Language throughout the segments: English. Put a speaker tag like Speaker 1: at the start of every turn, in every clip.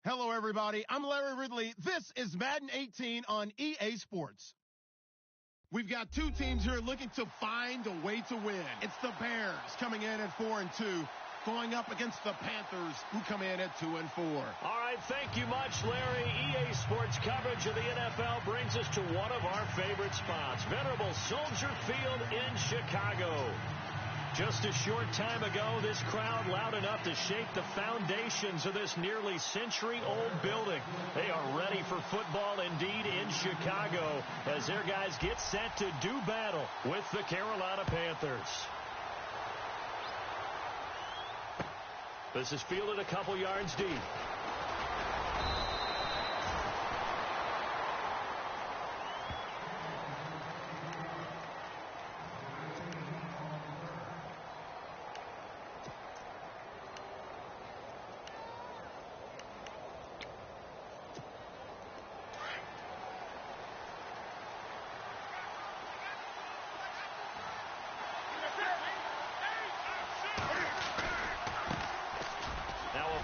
Speaker 1: Hello, everybody. I'm Larry Ridley. This is Madden 18 on EA Sports. We've got two teams here looking to find a way to win. It's the Bears coming in at 4-2, going up against the Panthers, who come in at 2-4.
Speaker 2: All right, thank you much, Larry. EA Sports coverage of the NFL brings us to one of our favorite spots, venerable Soldier Field in Chicago. Just a short time ago, this crowd loud enough to shake the foundations of this nearly century-old building. They are ready for football indeed in Chicago as their guys get set to do battle with the Carolina Panthers. This is fielded a couple yards deep.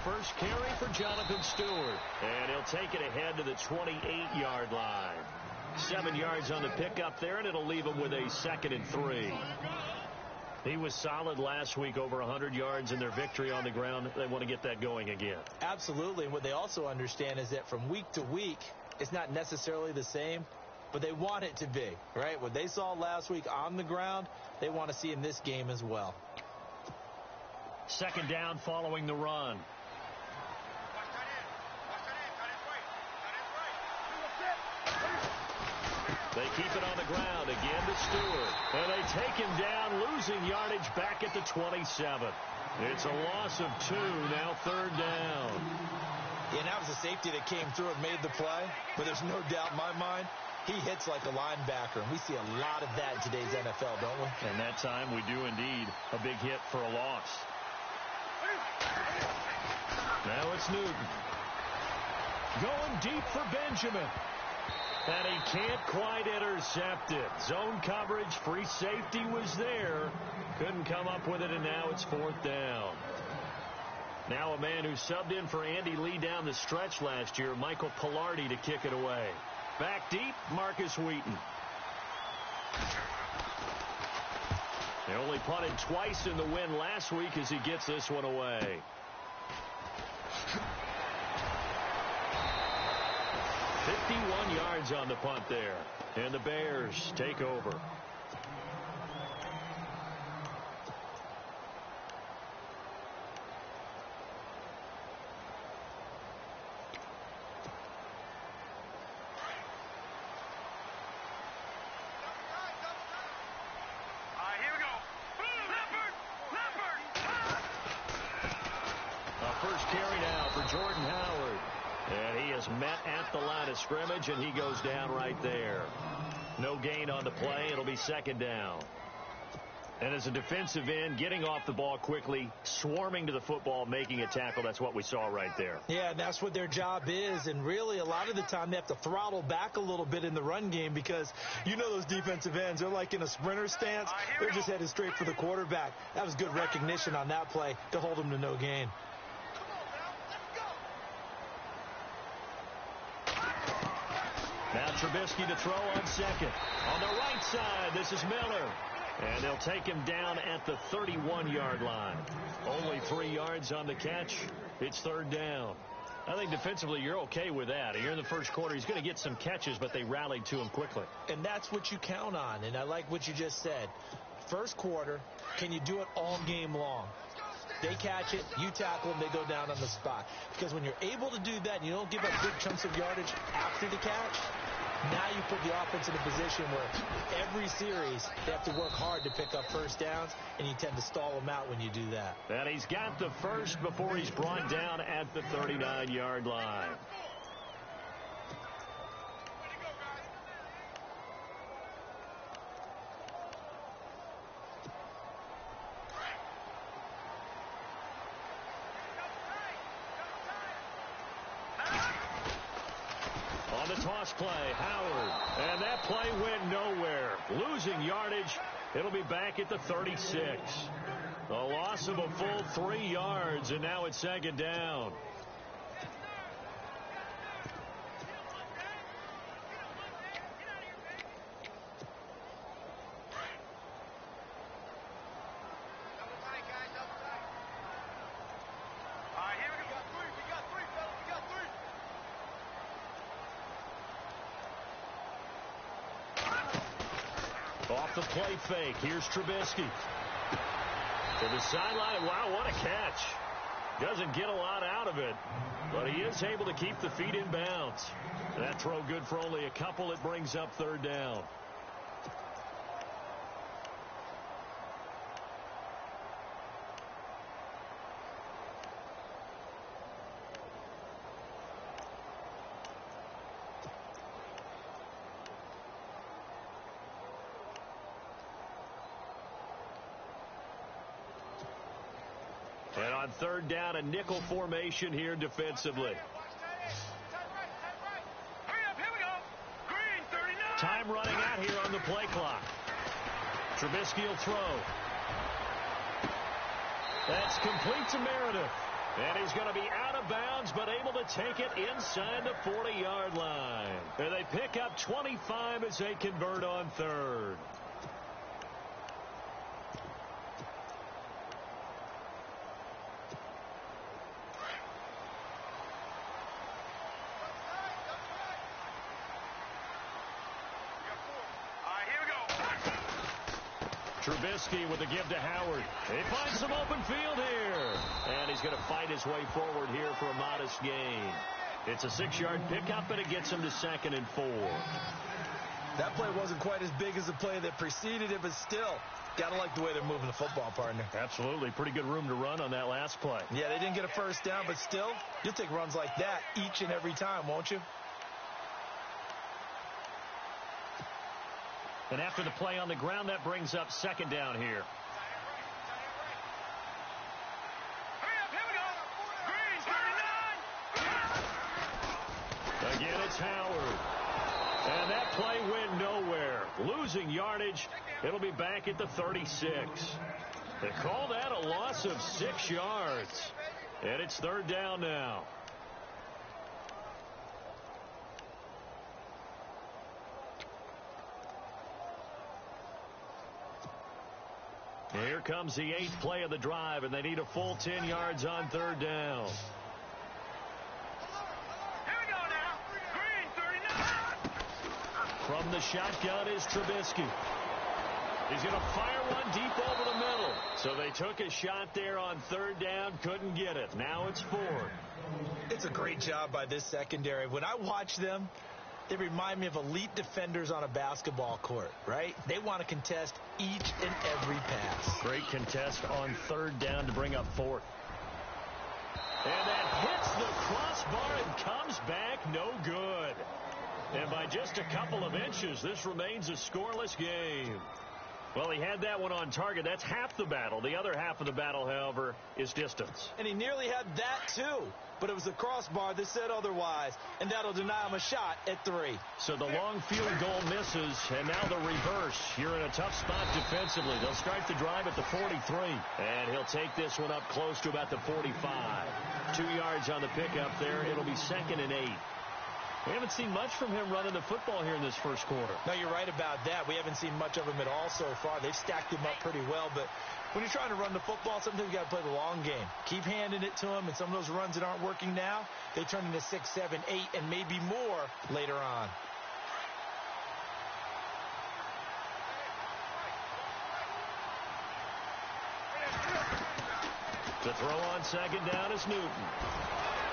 Speaker 2: First carry for Jonathan Stewart, and he'll take it ahead to the 28-yard line. 7 yards on the pickup there, and it'll leave him with a 2nd and 3. He was solid last week, over 100 yards in their victory on the ground. They want to get that going again.
Speaker 3: Absolutely, and what they also understand is that from week to week, it's not necessarily the same, but they want it to be, right? What they saw last week on the ground, they want to see in this game as well.
Speaker 2: 2nd down following the run. They keep it on the ground again to Stewart. And they take him down, losing yardage back at the 27. It's a loss of 2, now 3rd down.
Speaker 3: Yeah, that was a safety that came through and made the play. But there's no doubt in my mind, he hits like a linebacker. And we see a lot of that in today's NFL, don't we?
Speaker 2: And that time we do indeed. A big hit for a loss. Now it's Newton. Going deep for Benjamin. And he can't quite intercept it. Zone coverage, free safety was there. Couldn't come up with it, and now it's 4th down. Now a man who subbed in for Andy Lee down the stretch last year, Michael Pilardi, to kick it away. Back deep, Marcus Wheaton. They only punted twice in the win last week as he gets this one away. 51 yards on the punt there. And the Bears take over.
Speaker 4: Here we go. Leopard!
Speaker 2: A first carry now for Jordan Howard. And he is met at the line of scrimmage, and he goes down right there. No gain on the play. It'll be 2nd down. And as a defensive end, getting off the ball quickly, swarming to the football, making a tackle, that's what we saw right there.
Speaker 3: Yeah, that's what their job is. And really, a lot of the time, they have to throttle back a little bit in the run game because you know those defensive ends, they're like in a sprinter stance. They're just headed straight for the quarterback. That was good recognition on that play to hold him to no gain.
Speaker 2: Now Trubisky to throw on 2nd. On the right side, this is Miller. And they'll take him down at the 31-yard line. Only 3 yards on the catch. It's 3rd down. I think defensively you're okay with that. Here in the first quarter, he's going to get some catches, but they rallied to him quickly.
Speaker 3: And that's what you count on. And I like what you just said. First quarter, can you do it all game long? They catch it, you tackle them, they go down on the spot. Because when you're able to do that and you don't give up big chunks of yardage after the catch, now you put the offense in a position where every series they have to work hard to pick up first downs, and you tend to stall them out when you do that.
Speaker 2: And he's got the first before he's brought down at the 39-yard line. On the toss play, Howard. And that play went nowhere. Losing yardage. It'll be back at the 36. A loss of a full 3 yards, and now it's 2nd down. Off the play fake. Here's Trubisky. To the sideline. Wow, what a catch. Doesn't get a lot out of it, but he is able to keep the feet in bounds. That throw good for only a couple. It brings up third down. And on third down, a nickel formation here defensively. Time running out here on the play clock. Trubisky will throw. That's complete to Meredith. And he's going to be out of bounds, but able to take it inside the 40-yard line. And they pick up 25 as they convert on third. Trubisky with the give to Howard. He finds some open field here. And he's going to fight his way forward here for a modest gain. It's a 6-yard pickup, and it gets him to 2nd and 4.
Speaker 3: That play wasn't quite as big as the play that preceded it, but still, got to like the way they're moving the football, partner.
Speaker 2: Absolutely. Pretty good room to run on that last play.
Speaker 3: Yeah, they didn't get a first down, but still, you'll take runs like that each and every time, won't you?
Speaker 2: And after the play on the ground, that brings up 2nd down here. Again, it's Howard. And that play went nowhere. Losing yardage. It'll be back at the 36. They call that a loss of 6 yards. And it's 3rd down now. Here comes the 8th play of the drive, and they need a full 10 yards on 3rd down.
Speaker 4: Here we go now. Green, 39.
Speaker 2: From the shotgun is Trubisky. He's going to fire one deep over the middle. So they took a shot there on 3rd down, couldn't get it. Now it's 4th.
Speaker 3: It's a great job by this secondary. When I watch them, they remind me of elite defenders on a basketball court, right? They want to contest each and every pass.
Speaker 2: Great contest on 3rd down to bring up 4th. And that hits the crossbar and comes back no good. And by just a couple of inches, this remains a scoreless game. Well, he had that one on target. That's half the battle. The other half of the battle, however, is distance.
Speaker 3: And he nearly had that, too. But it was the crossbar that said otherwise, and that'll deny him a shot at 3.
Speaker 2: So the long field goal misses, and now the reverse. You're in a tough spot defensively. They'll start the drive at the 43. And he'll take this one up close to about the 45. 2 yards on the pickup there. It'll be 2nd and 8. We haven't seen much from him running the football here in this first quarter.
Speaker 3: No, you're right about that. We haven't seen much of him at all so far. They've stacked him up pretty well, but when you're trying to run the football, sometimes you got to play the long game. Keep handing it to him, and some of those runs that aren't working now, they turn into 6, 7, 8, and maybe more later on.
Speaker 2: To throw on 2nd down is Newton.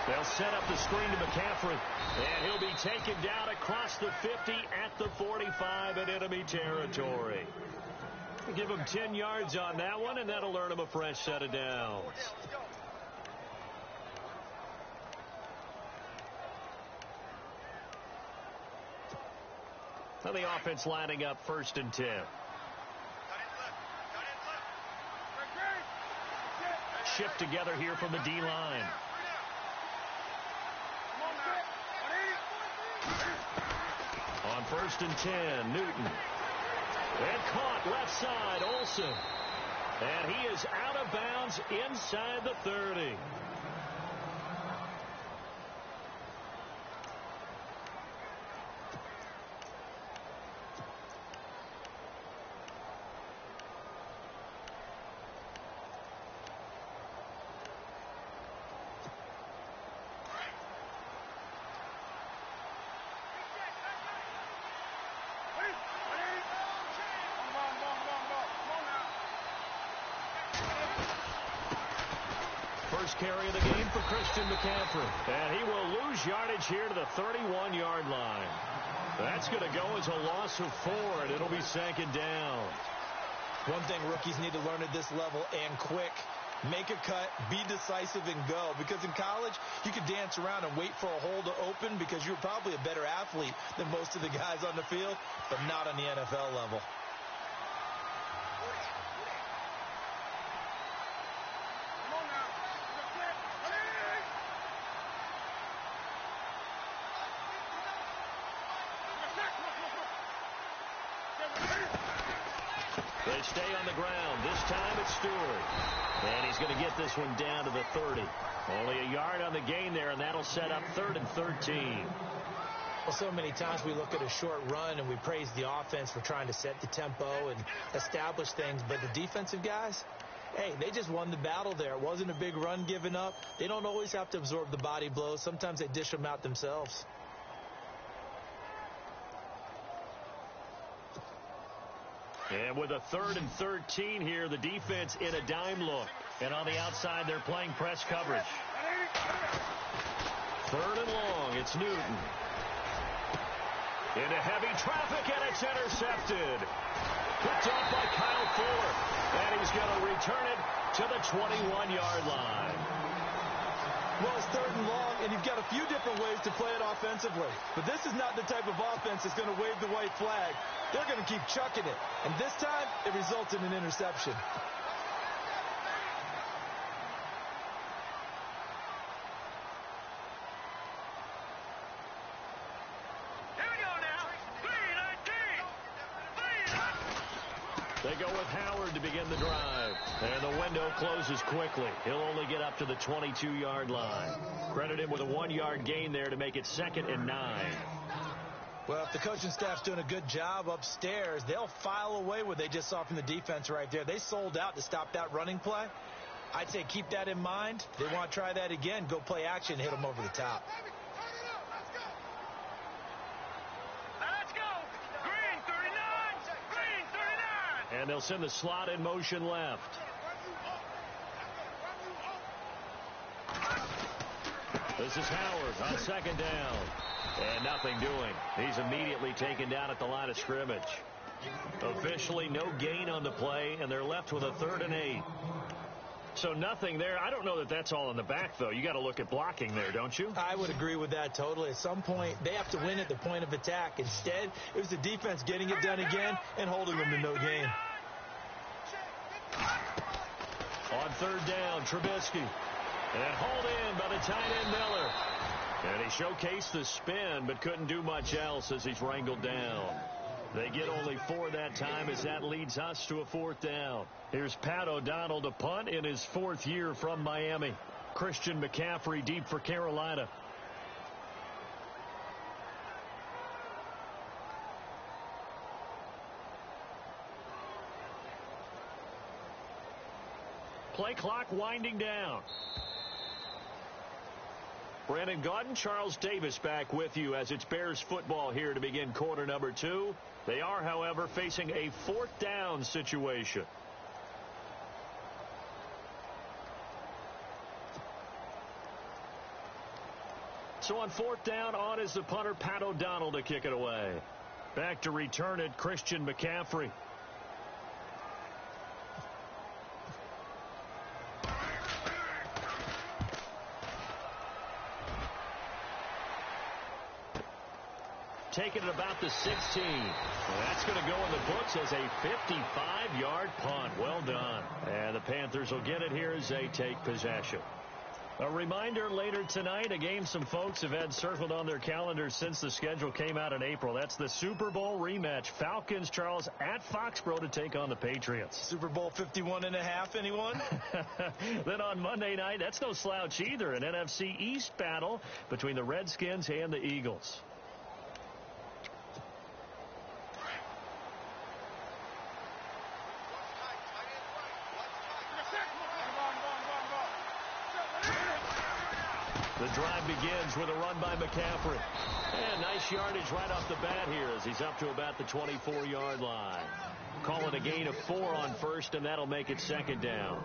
Speaker 2: They'll set up the screen to McCaffrey, and he'll be taken down across the 50 at the 45 in enemy territory. Give him 10 yards on that one, and that'll earn him a fresh set of downs. Now the offense lining up 1st and 10. Shift together here from the D-line. On 1st and 10, Newton. And caught left side, Olsen. And he is out of bounds inside the 30. First carry of the game for Christian McCaffrey. And he will lose yardage here to the 31-yard line. That's going to go as a loss of 4, and it'll be second down.
Speaker 3: One thing rookies need to learn at this level, and quick. Make a cut, be decisive, and go. Because in college, you could dance around and wait for a hole to open because you're probably a better athlete than most of the guys on the field, but not on the NFL level.
Speaker 2: They stay on the ground. This time it's Stewart. And he's going to get this one down to the 30. Only a yard on the gain there, and that'll set up 3rd and 13.
Speaker 3: Well, so many times we look at a short run and we praise the offense for trying to set the tempo and establish things. But the defensive guys, hey, they just won the battle there. It wasn't a big run given up. They don't always have to absorb the body blows. Sometimes they dish them out themselves.
Speaker 2: And with a 3rd and 13 here, the defense in a dime look. And on the outside, they're playing press coverage. 3rd and long, it's Newton. Into heavy traffic, and it's intercepted. Picked off by Kyle Fuller. And he's going to return it to the 21-yard line.
Speaker 3: Well, it's 3rd and long, and you've got a few different ways to play it offensively. But this is not the type of offense that's going to wave the white flag. They're going to keep chucking it. And this time, it results in an interception.
Speaker 2: They go with Howard to begin the drive. And the window closes quickly. He'll only get up to the 22-yard line. Credit him with a 1-yard gain there to make it 2nd and 9.
Speaker 3: Well, if the coaching staff's doing a good job upstairs, they'll file away what they just saw from the defense right there. They sold out to stop that running play. I'd say keep that in mind. They want to try that again. Go play action and hit them over the top.
Speaker 2: And they'll send the slot in motion left. This is Howard on 2nd down. And nothing doing. He's immediately taken down at the line of scrimmage. Officially no gain on the play, and they're left with a 3rd and 8. So nothing there. I don't know that that's all in the back, though. You got to look at blocking there, don't you?
Speaker 3: I would agree with that totally. At some point, they have to win at the point of attack. Instead, it was the defense getting it done again and holding them to no gain.
Speaker 2: On 3rd down, Trubisky. And hauled in by the tight end Miller. And he showcased the spin, but couldn't do much else as he's wrangled down. They get only 4 that time as that leads us to a 4th down. Here's Pat O'Donnell to punt in his 4th year from Miami. Christian McCaffrey deep for Carolina. Play clock winding down. Brandon Gaudin, Charles Davis back with you as it's Bears football here to begin quarter number 2. They are, however, facing a 4th down situation. So on 4th down, on is the punter, Pat O'Donnell, to kick it away. Back to return it, Christian McCaffrey. Taking it about the 16. That's going to go in the books as a 55-yard punt. Well done. And the Panthers will get it here as they take possession. A reminder later tonight, a game some folks have had circled on their calendars since the schedule came out in April. That's the Super Bowl rematch. Falcons, Charles, at Foxborough to take on the Patriots.
Speaker 3: Super Bowl 51.5, anyone?
Speaker 2: Then on Monday night, that's no slouch either. An NFC East battle between the Redskins and the Eagles. The drive begins with a run by McCaffrey. And nice yardage right off the bat here as he's up to about the 24-yard line. Call it a gain of 4 on 1st, and that'll make it 2nd down.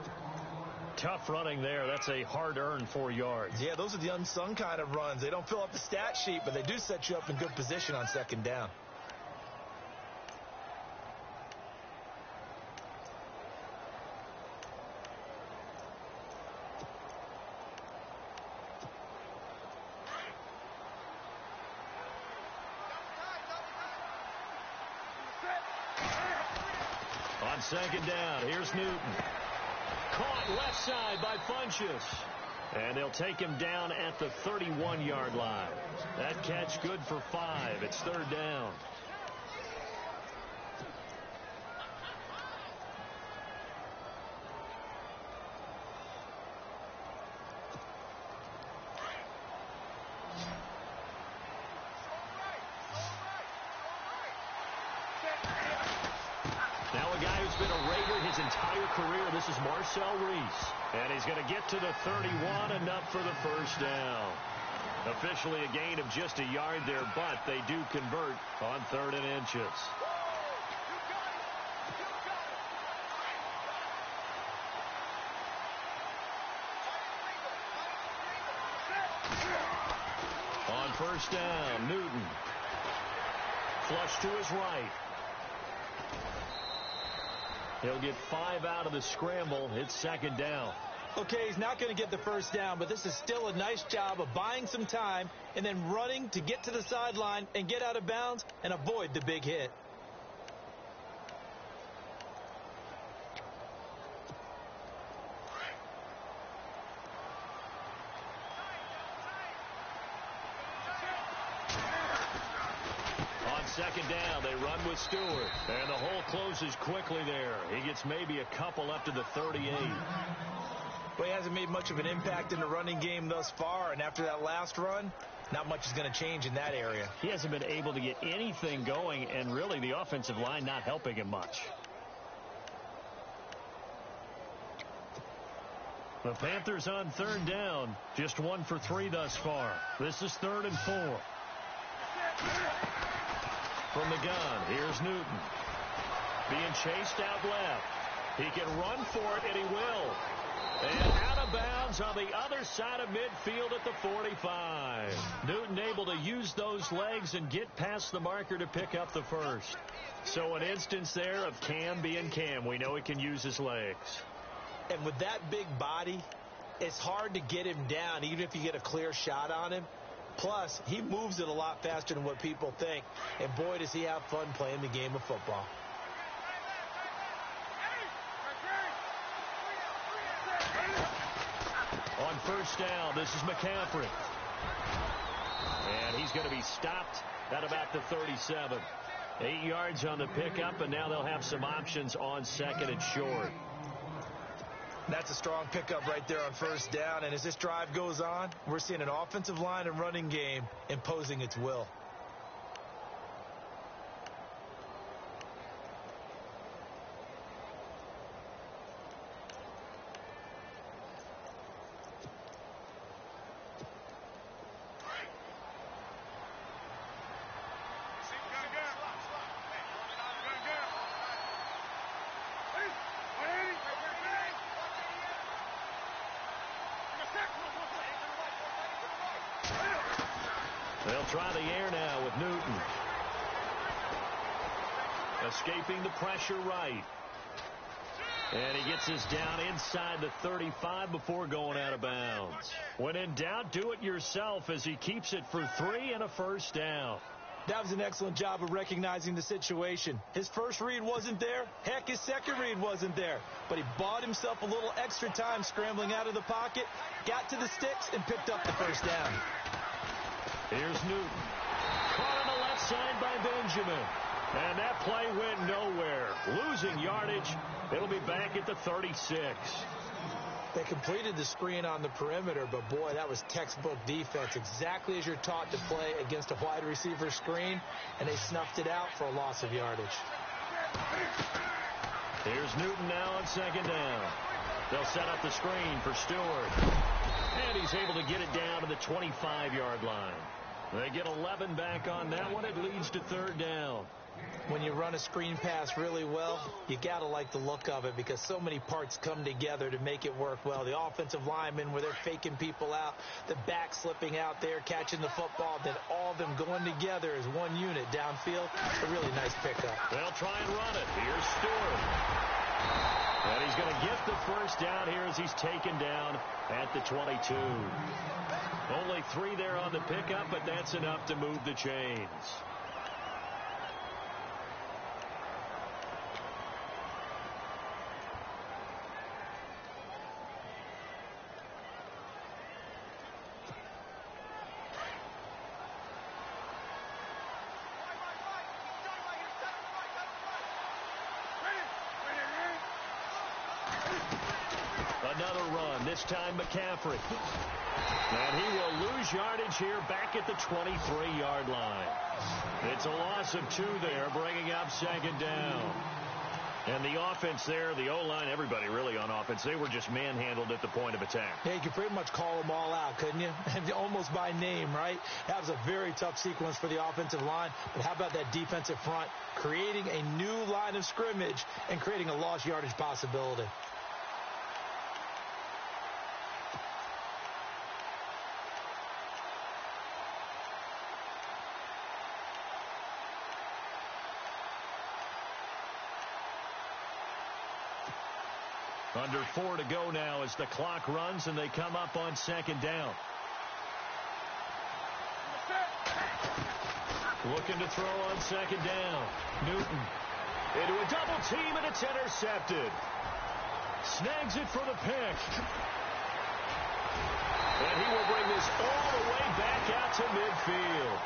Speaker 2: Tough running there. That's a hard-earned 4 yards.
Speaker 3: Yeah, those are the unsung kind of runs. They don't fill up the stat sheet, but they do set you up in good position on second down.
Speaker 2: On second down, here's Newton. Caught left side by Funchess. And they'll take him down at the 31-yard line. That catch good for 5. It's third down. Now a guy who's been a Raider his entire career. This is Marcel Reese. And he's going to get to the 31, enough for the first down. Officially a gain of just a yard there, but they do convert on 3rd and inches. On first down, Newton. Flush to his right. He'll get 5 out of the scramble. It's second down.
Speaker 3: Okay, he's not going to get the first down, but this is still a nice job of buying some time and then running to get to the sideline and get out of bounds and avoid the big hit.
Speaker 2: Second down, they run with Stewart. And the hole closes quickly there. He gets maybe a couple up to the 38.
Speaker 3: Well, he hasn't made much of an impact in the running game thus far, and after that last run, not much is going to change in that area.
Speaker 2: He hasn't been able to get anything going, and really the offensive line not helping him much. The Panthers on third down, just 1 for 3 thus far. This is 3rd and 4. From the gun, here's Newton. Being chased out left. He can run for it, and he will. And out of bounds on the other side of midfield at the 45. Newton able to use those legs and get past the marker to pick up the first. So an instance there of Cam being Cam. We know he can use his legs.
Speaker 3: And with that big body, it's hard to get him down, even if you get a clear shot on him. Plus, he moves it a lot faster than what people think. And boy, does he have fun playing the game of football.
Speaker 2: On first down, this is McCaffrey. And he's going to be stopped at about the 37. 8 yards on the pickup, and now they'll have some options on second and short.
Speaker 3: That's a strong pickup right there on first down. And as this drive goes on, we're seeing an offensive line and running game imposing its will.
Speaker 2: They'll try the air now with Newton. Escaping the pressure right. And he gets us down inside the 35 before going out of bounds. When in doubt, do it yourself as he keeps it for 3 and a first down.
Speaker 3: That was an excellent job of recognizing the situation. His first read wasn't there. Heck, his second read wasn't there. But he bought himself a little extra time scrambling out of the pocket, got to the sticks, and picked up the first down.
Speaker 2: Here's Newton. Caught on the left side by Benjamin. And that play went nowhere. Losing yardage. It'll be back at the 36.
Speaker 3: They completed the screen on the perimeter, but boy, that was textbook defense. Exactly as you're taught to play against a wide receiver screen, and they snuffed it out for a loss of yardage.
Speaker 2: Here's Newton now on second down. They'll set up the screen for Stewart. And he's able to get it down to the 25-yard line. They get 11 back on that one. It leads to third down.
Speaker 3: When you run a screen pass really well, you got to like the look of it because so many parts come together to make it work well. The offensive linemen where they're faking people out, the back slipping out there, catching the football, then all of them going together as one unit downfield. A really nice pickup.
Speaker 2: They'll try and run it. Here's Stewart. And he's going to get the first down here as he's taken down at the 22. Only 3 there on the pickup, but that's enough to move the chains. Another run, this time McCaffrey. And he will lose yardage here back at the 23-yard line. It's a loss of 2 there, bringing up second down. And the offense there, the O-line, everybody really on offense, they were just manhandled at the point of attack.
Speaker 3: Yeah, you could pretty much call them all out, couldn't you? Almost by name, right? That was a very tough sequence for the offensive line. But how about that defensive front creating a new line of scrimmage and creating a lost yardage possibility?
Speaker 2: Under 4 to go now as the clock runs and they come up on second down. Looking to throw on second down. Newton into a double team and it's intercepted. Snags it for the pick. And he will bring this all the way back out to midfield.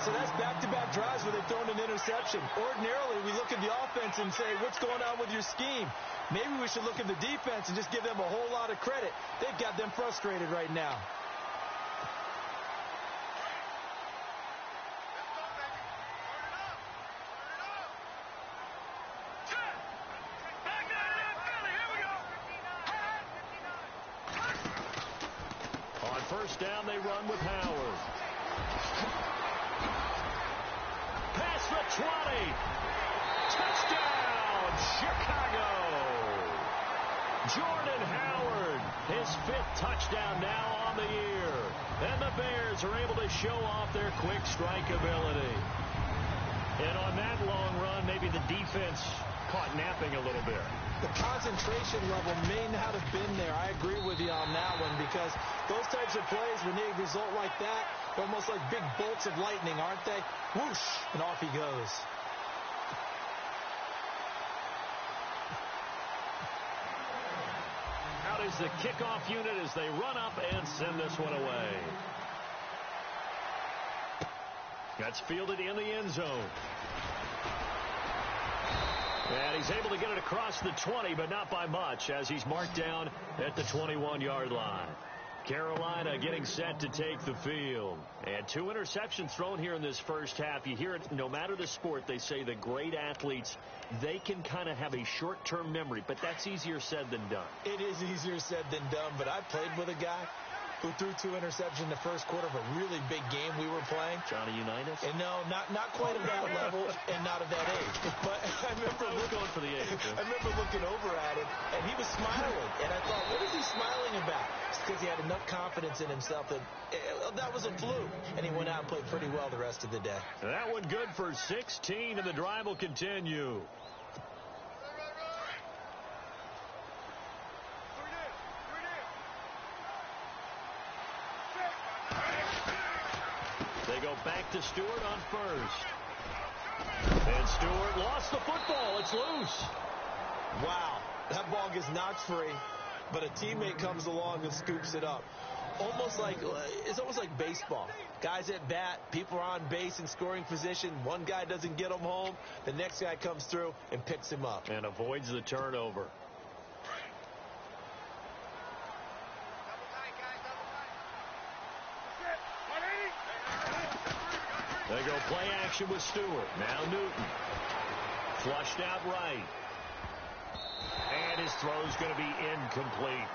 Speaker 3: So that's back-to-back drives where they've thrown an interception. Ordinarily, we look at the offense and say, what's going on with your scheme? Maybe we should look at the defense and just give them a whole lot of credit. They've got them frustrated right now.
Speaker 2: On first down, they run with Howard. Past the 20. Touchdown, Chicago. Jordan Howard, his 5th touchdown now on the year. And the Bears are able to show off their quick strike ability. And on that long run, maybe the defense caught napping a little bit.
Speaker 3: The concentration level may not have been there. I agree with you on that one because those types of plays, when they result like that, they're almost like big bolts of lightning, aren't they? Whoosh, and off he goes.
Speaker 2: Out is the kickoff unit as they run up and send this one away. That's fielded in the end zone. And he's able to get it across the 20, but not by much, as he's marked down at the 21-yard line. Carolina getting set to take the field. And 2 interceptions thrown here in this first half. You hear it, no matter the sport, they say the great athletes, they can kind of have a short-term memory, but that's easier said than done.
Speaker 3: It is easier said than done, but I played with a guy who threw 2 interceptions in the first quarter of a really big game we were playing.
Speaker 2: Johnny Unitas?
Speaker 3: And no, not quite at that level and not of that age. But I remember
Speaker 2: going for the age.
Speaker 3: I remember looking over at him, and he was smiling. And I thought, what is he smiling about? It's because he had enough confidence in himself that that was a fluke. And he went out and played pretty well the rest of the day.
Speaker 2: That one good for 16, and the drive will continue. They go back to Stewart on first. And Stewart lost the football. It's loose.
Speaker 3: Wow. That ball gets knocked free, but a teammate comes along and scoops it up. It's almost like baseball. Guys at bat, people are on base in scoring position. One guy doesn't get him home. The next guy comes through and picks him up.
Speaker 2: And avoids the turnover. They go play action with Stewart. Now Newton. Flushed out right. And his throw's going to be incomplete.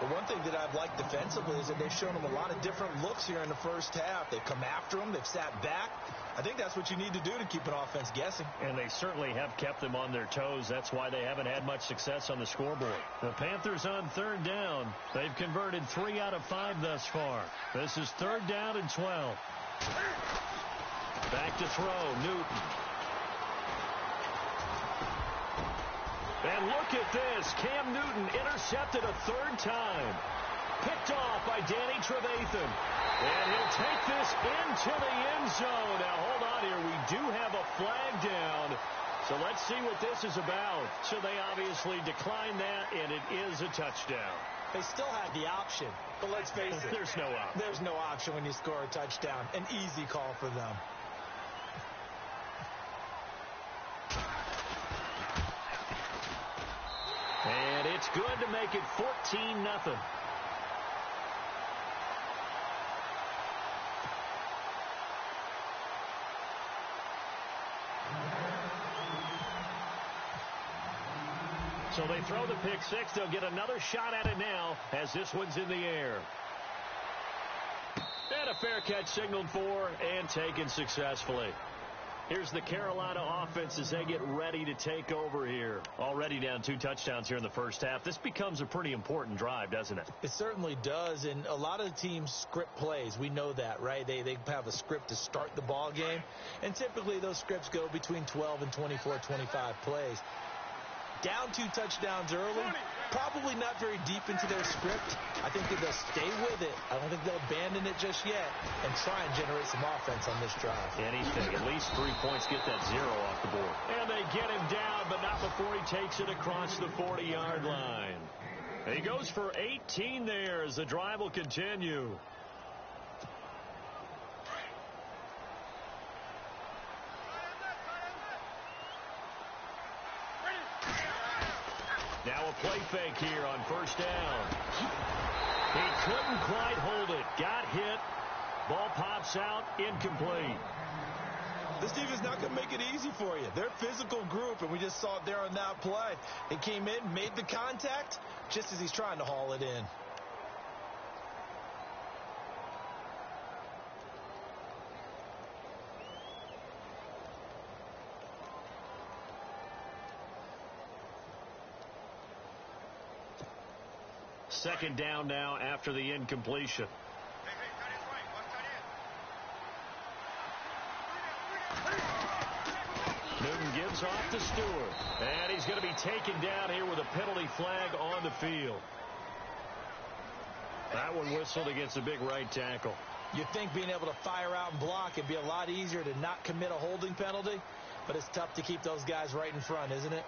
Speaker 3: But one thing that I've liked defensively is that they've shown them a lot of different looks here in the first half. They've come after them. They've sat back. I think that's what you need to do to keep an offense guessing.
Speaker 2: And they certainly have kept them on their toes. That's why they haven't had much success on the scoreboard. The Panthers on third down. They've converted 3 out of 5 thus far. This is 3rd down and 12. Back to throw, Newton. And look at this. Cam Newton intercepted a 3rd time. Picked off by Danny Trevathan. And he'll take this into the end zone. Now, hold on here. We do have a flag down. So let's see what this is about. So they obviously declined that, and it is a touchdown.
Speaker 3: They still had the option, but let's face it.
Speaker 2: There's no option.
Speaker 3: There's no option when you score a touchdown. An easy call for them.
Speaker 2: And it's good to make it 14-0. So they throw the pick six. They'll get another shot at it now as this one's in the air. And a fair catch signaled for and taken successfully. Here's the Carolina offense as they get ready to take over here. Already down 2 touchdowns here in the first half. This becomes a pretty important drive, doesn't it?
Speaker 3: It certainly does, and a lot of teams script plays. We know that, right? They have a script to start the ball game, and typically those scripts go between 12 and 24, 25 plays. Down 2 touchdowns early, probably not very deep into their script. I think that they'll stay with it. I don't think they'll abandon it just yet and try and generate some offense on this drive.
Speaker 2: Anything, at least 3 points, get that 0 off the board. And they get him down, but not before he takes it across the 40-yard line. He goes for 18 there as the drive will continue. Now a play fake here on first down. He couldn't quite hold it. Got hit. Ball pops out. Incomplete.
Speaker 3: This team is not going to make it easy for you. They're a physical group, and we just saw it there on that play. He came in, made the contact, just as he's trying to haul it in.
Speaker 2: Second down now after the incompletion. Newton gives off to Stewart. And he's going to be taken down here with a penalty flag on the field. That one whistled against a big right tackle.
Speaker 3: You'd think being able to fire out and block would be a lot easier to not commit a holding penalty, but it's tough to keep those guys right in front, isn't it?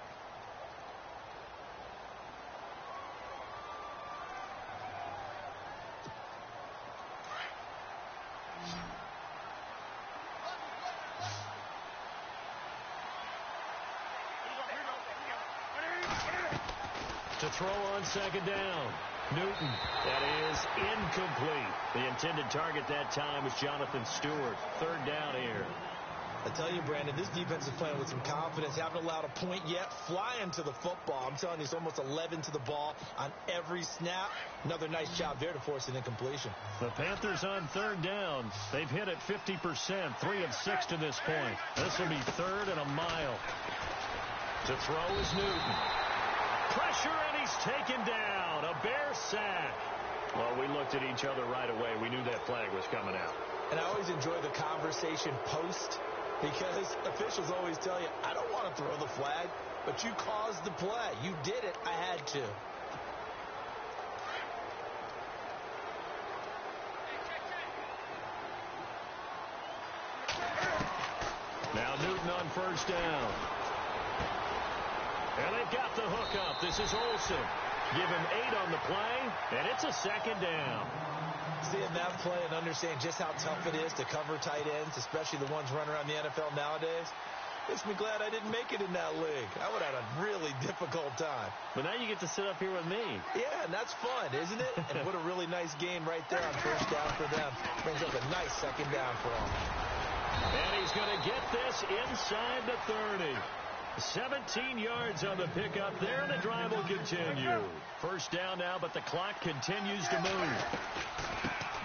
Speaker 2: To throw on second down. Newton. That is incomplete. The intended target that time was Jonathan Stewart. Third down here.
Speaker 3: I tell you, Brandon, this defense is playing with some confidence. Haven't allowed a point yet. Flying to the football. I'm telling you, it's almost 11 to the ball on every snap. Another nice job there to force an incompletion.
Speaker 2: The Panthers on third down. They've hit it 50%. 3 of 6 to this point. This will be 3rd and a mile. To throw is Newton. Pressure, and he's taken down. A Bear sack. Well, we looked at each other right away. We knew that flag was coming out.
Speaker 3: And I always enjoy the conversation post, because officials always tell you, I don't want to throw the flag, but you caused the play. You did it. I had to.
Speaker 2: Now Newton on first down. And they've got the hook up. This is Olsen. Give him 8 on the play, and it's a second down.
Speaker 3: Seeing that play and understanding just how tough it is to cover tight ends, especially the ones running around the NFL nowadays, makes me glad I didn't make it in that league. I would have had a really difficult time.
Speaker 2: But now you get to sit up here with me.
Speaker 3: Yeah, and that's fun, isn't it? And what a really nice game right there on first down for them. Brings up a nice second down for them.
Speaker 2: And he's going to get this inside the 30. 17 yards on the pickup there, and the drive will continue. First down now, but the clock continues to move.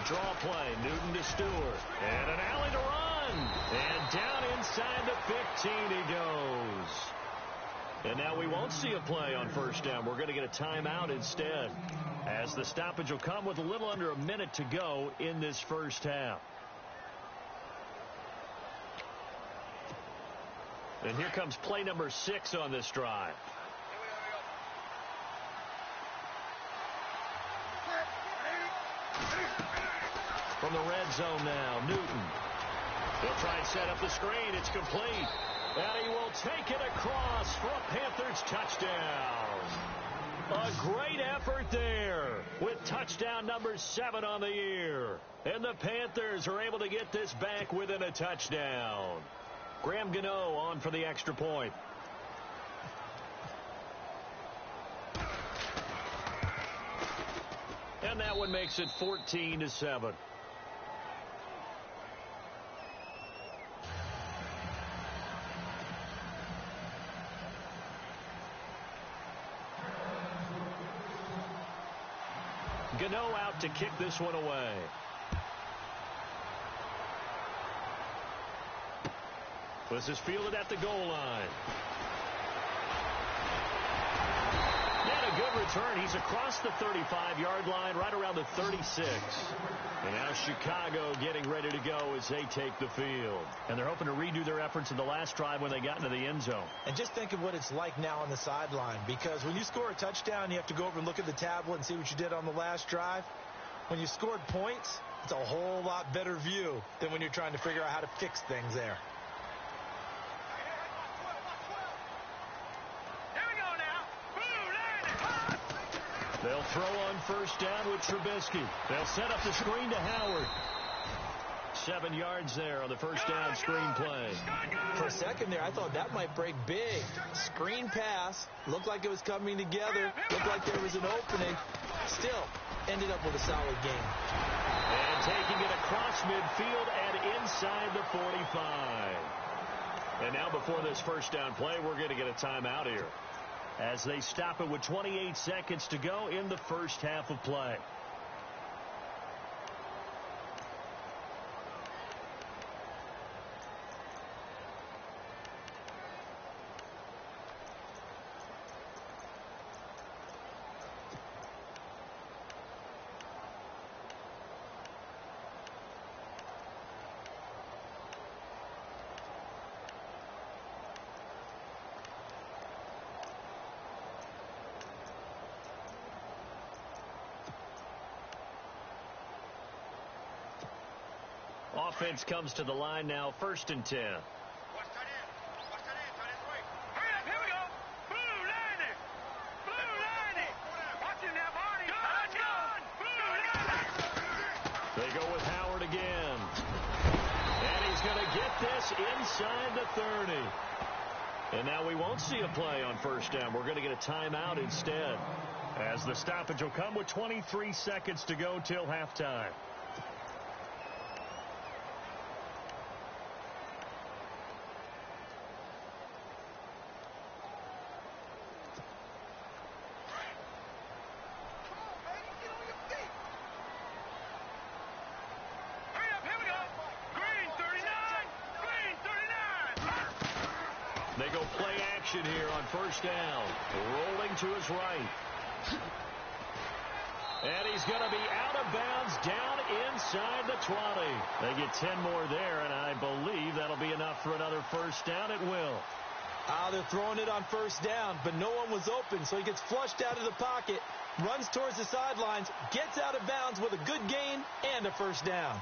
Speaker 2: Draw play, Newton to Stewart. And an alley to run. And down inside the 15 he goes. And now we won't see a play on first down. We're going to get a timeout instead, as the stoppage will come with a little under a minute to go in this first half. And here comes play number 6 on this drive. From the red zone now, Newton. He'll try and set up the screen. It's complete. And he will take it across for a Panthers touchdown. A great effort there with touchdown number 7 on the year. And the Panthers are able to get this back within a touchdown. Graham Gano on for the extra point. And that one makes it 14-7. Gano out to kick this one away. This is fielded at the goal line. And a good return. He's across the 35-yard line, right around the 36. And now Chicago getting ready to go as they take the field. And they're hoping to redo their efforts in the last drive when they got into the end zone.
Speaker 3: And just think of what it's like now on the sideline, because when you score a touchdown, you have to go over and look at the tablet and see what you did on the last drive. When you scored points, it's a whole lot better view than when you're trying to figure out how to fix things there.
Speaker 2: They'll throw on first down with Trubisky. They'll set up the screen to Howard. 7 yards there on the first down screen play.
Speaker 3: For a second there, I thought that might break big. Screen pass. Looked like it was coming together. Looked like there was an opening. Still, ended up with a solid game.
Speaker 2: And taking it across midfield and inside the 45. And now before this first down play, we're going to get a timeout here, as they stop it with 28 seconds to go in the first half of play. Offense comes to the line now, 1st and 10.
Speaker 4: Hurry up, here we go. Blue landing. Blue landing. Watch him now, Barney. Let's go. Blue landing.
Speaker 2: They go with Howard again. And he's going to get this inside the 30. And now we won't see a play on first down. We're going to get a timeout instead, as the stoppage will come with 23 seconds to go till halftime. They go play action here on first down. Rolling to his right. And he's going to be out of bounds down inside the 20. They get 10 more there, and I believe that'll be enough for another first down. It will.
Speaker 3: They're throwing it on first down, but no one was open, so he gets flushed out of the pocket, runs towards the sidelines, gets out of bounds with a good gain and a first down.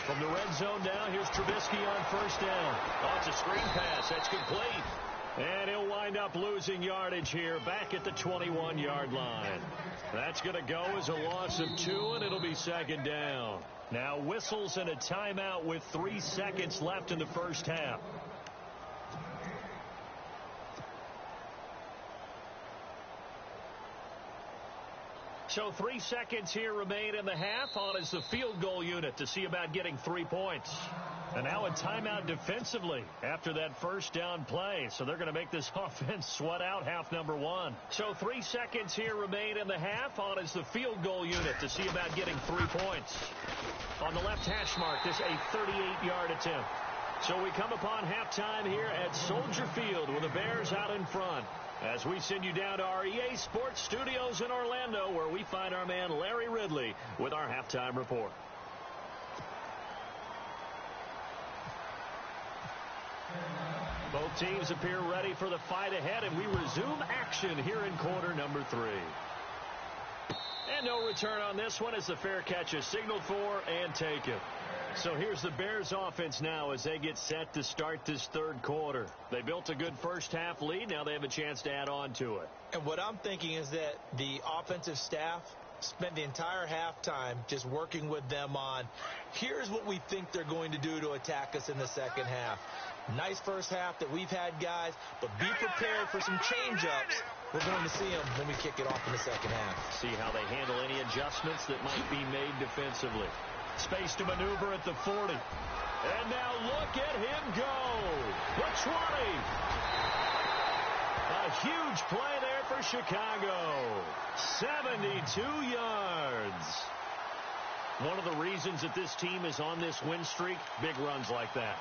Speaker 2: From the red zone now, here's Trubisky on first down. Oh, it's a screen pass. That's complete. And he'll wind up losing yardage here back at the 21-yard line. That's going to go as a loss of 2, and it'll be second down. Now whistles and a timeout with 3 seconds left in the first half. So 3 seconds here remain in the half. On is the field goal unit to see about getting 3 points. And now a timeout defensively after that first down play. So they're going to make this offense sweat out half number 1. So 3 seconds here remain in the half. On is the field goal unit to see about getting 3 points. On the left hash mark, this a 38-yard attempt. So we come upon halftime here at Soldier Field with the Bears out in front. As we send you down to our EA Sports Studios in Orlando, where we find our man Larry Ridley with our halftime report. Both teams appear ready for the fight ahead, and we resume action here in quarter number 3. And no return on this one as the fair catch is signaled for and taken. So here's the Bears offense now as they get set to start this third quarter. They built a good first half lead. Now they have a chance to add on to it.
Speaker 3: And what I'm thinking is that the offensive staff spent the entire halftime just working with them on, here's what we think they're going to do to attack us in the second half. Nice first half that we've had, guys, but be prepared for some change-ups. We're going to see them when we kick it off in the second half.
Speaker 2: See how they handle any adjustments that might be made defensively. Space to maneuver at the 40. And now look at him go. The 20. A huge play there for Chicago. 72 yards. One of the reasons that this team is on this win streak, big runs like that.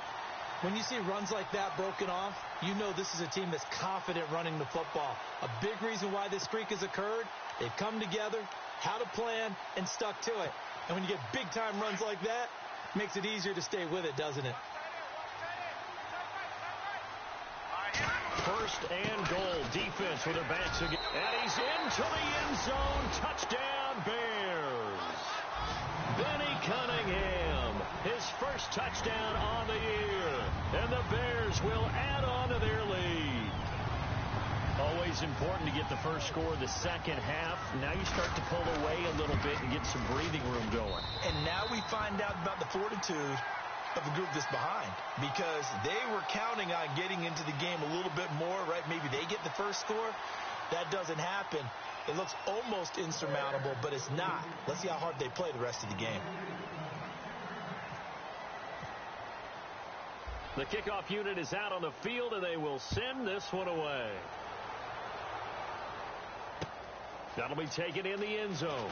Speaker 3: When you see runs like that broken off, you know this is a team that's confident running the football. A big reason why this streak has occurred, they've come together, had a plan, and stuck to it. And when you get big-time runs like that, it makes it easier to stay with it, doesn't it?
Speaker 2: First and goal, defense with their backs again. And he's into the end zone. Touchdown, Bears. Benny Cunningham, his first touchdown on the year. And the Bears will add on to their lead. Always important to get the first score of the second half. Now you start to pull away a little bit and get some breathing room going.
Speaker 3: And now we find out about the fortitude of the group that's behind, because they were counting on getting into the game a little bit more, right? Maybe they get the first score. That doesn't happen. It looks almost insurmountable, but it's not. Let's see how hard they play the rest of the game.
Speaker 2: The kickoff unit is out on the field, and they will send this one away. That'll be taken in the end zone.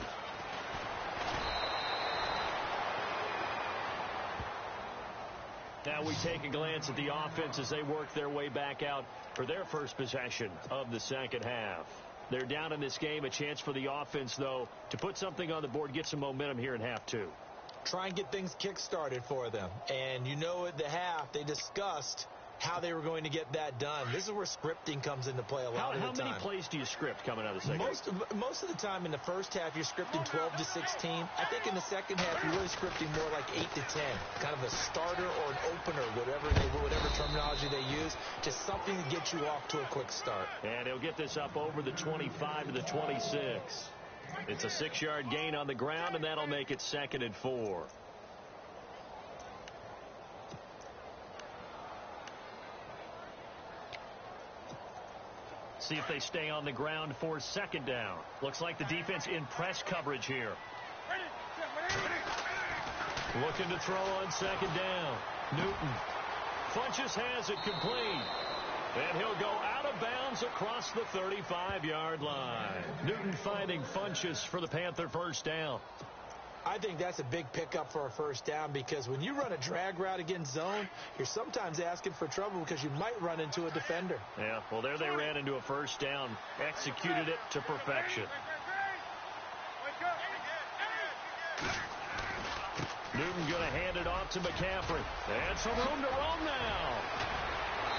Speaker 2: Now we take a glance at the offense as they work their way back out for their first possession of the second half. They're down in this game. A chance for the offense, though, to put something on the board, get some momentum here in half 2.
Speaker 3: Try and get things kick-started for them. And you know at the half, they discussed how they were going to get that done. This is where scripting comes into play a lot of the time.
Speaker 2: How many plays do you script coming out of the second half?
Speaker 3: Most of the time in the first half, you're scripting 12 to 16. I think in the second half, you're really scripting more like 8 to 10. Kind of a starter or an opener, whatever terminology they use. Just something to get you off to a quick start.
Speaker 2: And he'll get this up over the 25 to the 26. It's a 6-yard gain on the ground, and that'll make it 2nd and 4. See if they stay on the ground for second down. Looks like the defense in press coverage here. Looking to throw on second down. Newton. Funches has it complete. And he'll go out of bounds across the 35-yard line. Newton finding Funches for the Panther first down.
Speaker 3: I think that's a big pickup for a first down, because when you run a drag route against zone, you're sometimes asking for trouble because you might run into a defender.
Speaker 2: Yeah, well, there they ran into a first down. Executed it to perfection. Newton going to hand it off to McCaffrey. And some room to roam now.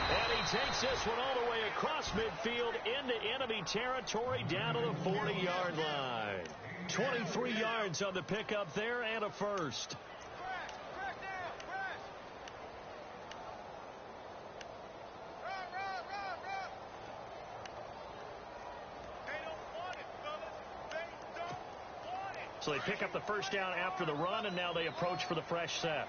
Speaker 2: And he takes this one all the way across midfield into enemy territory down to the 40-yard line. 23 yards on the pickup there and a first. they pick up the first down after the run, and now they approach for the fresh set.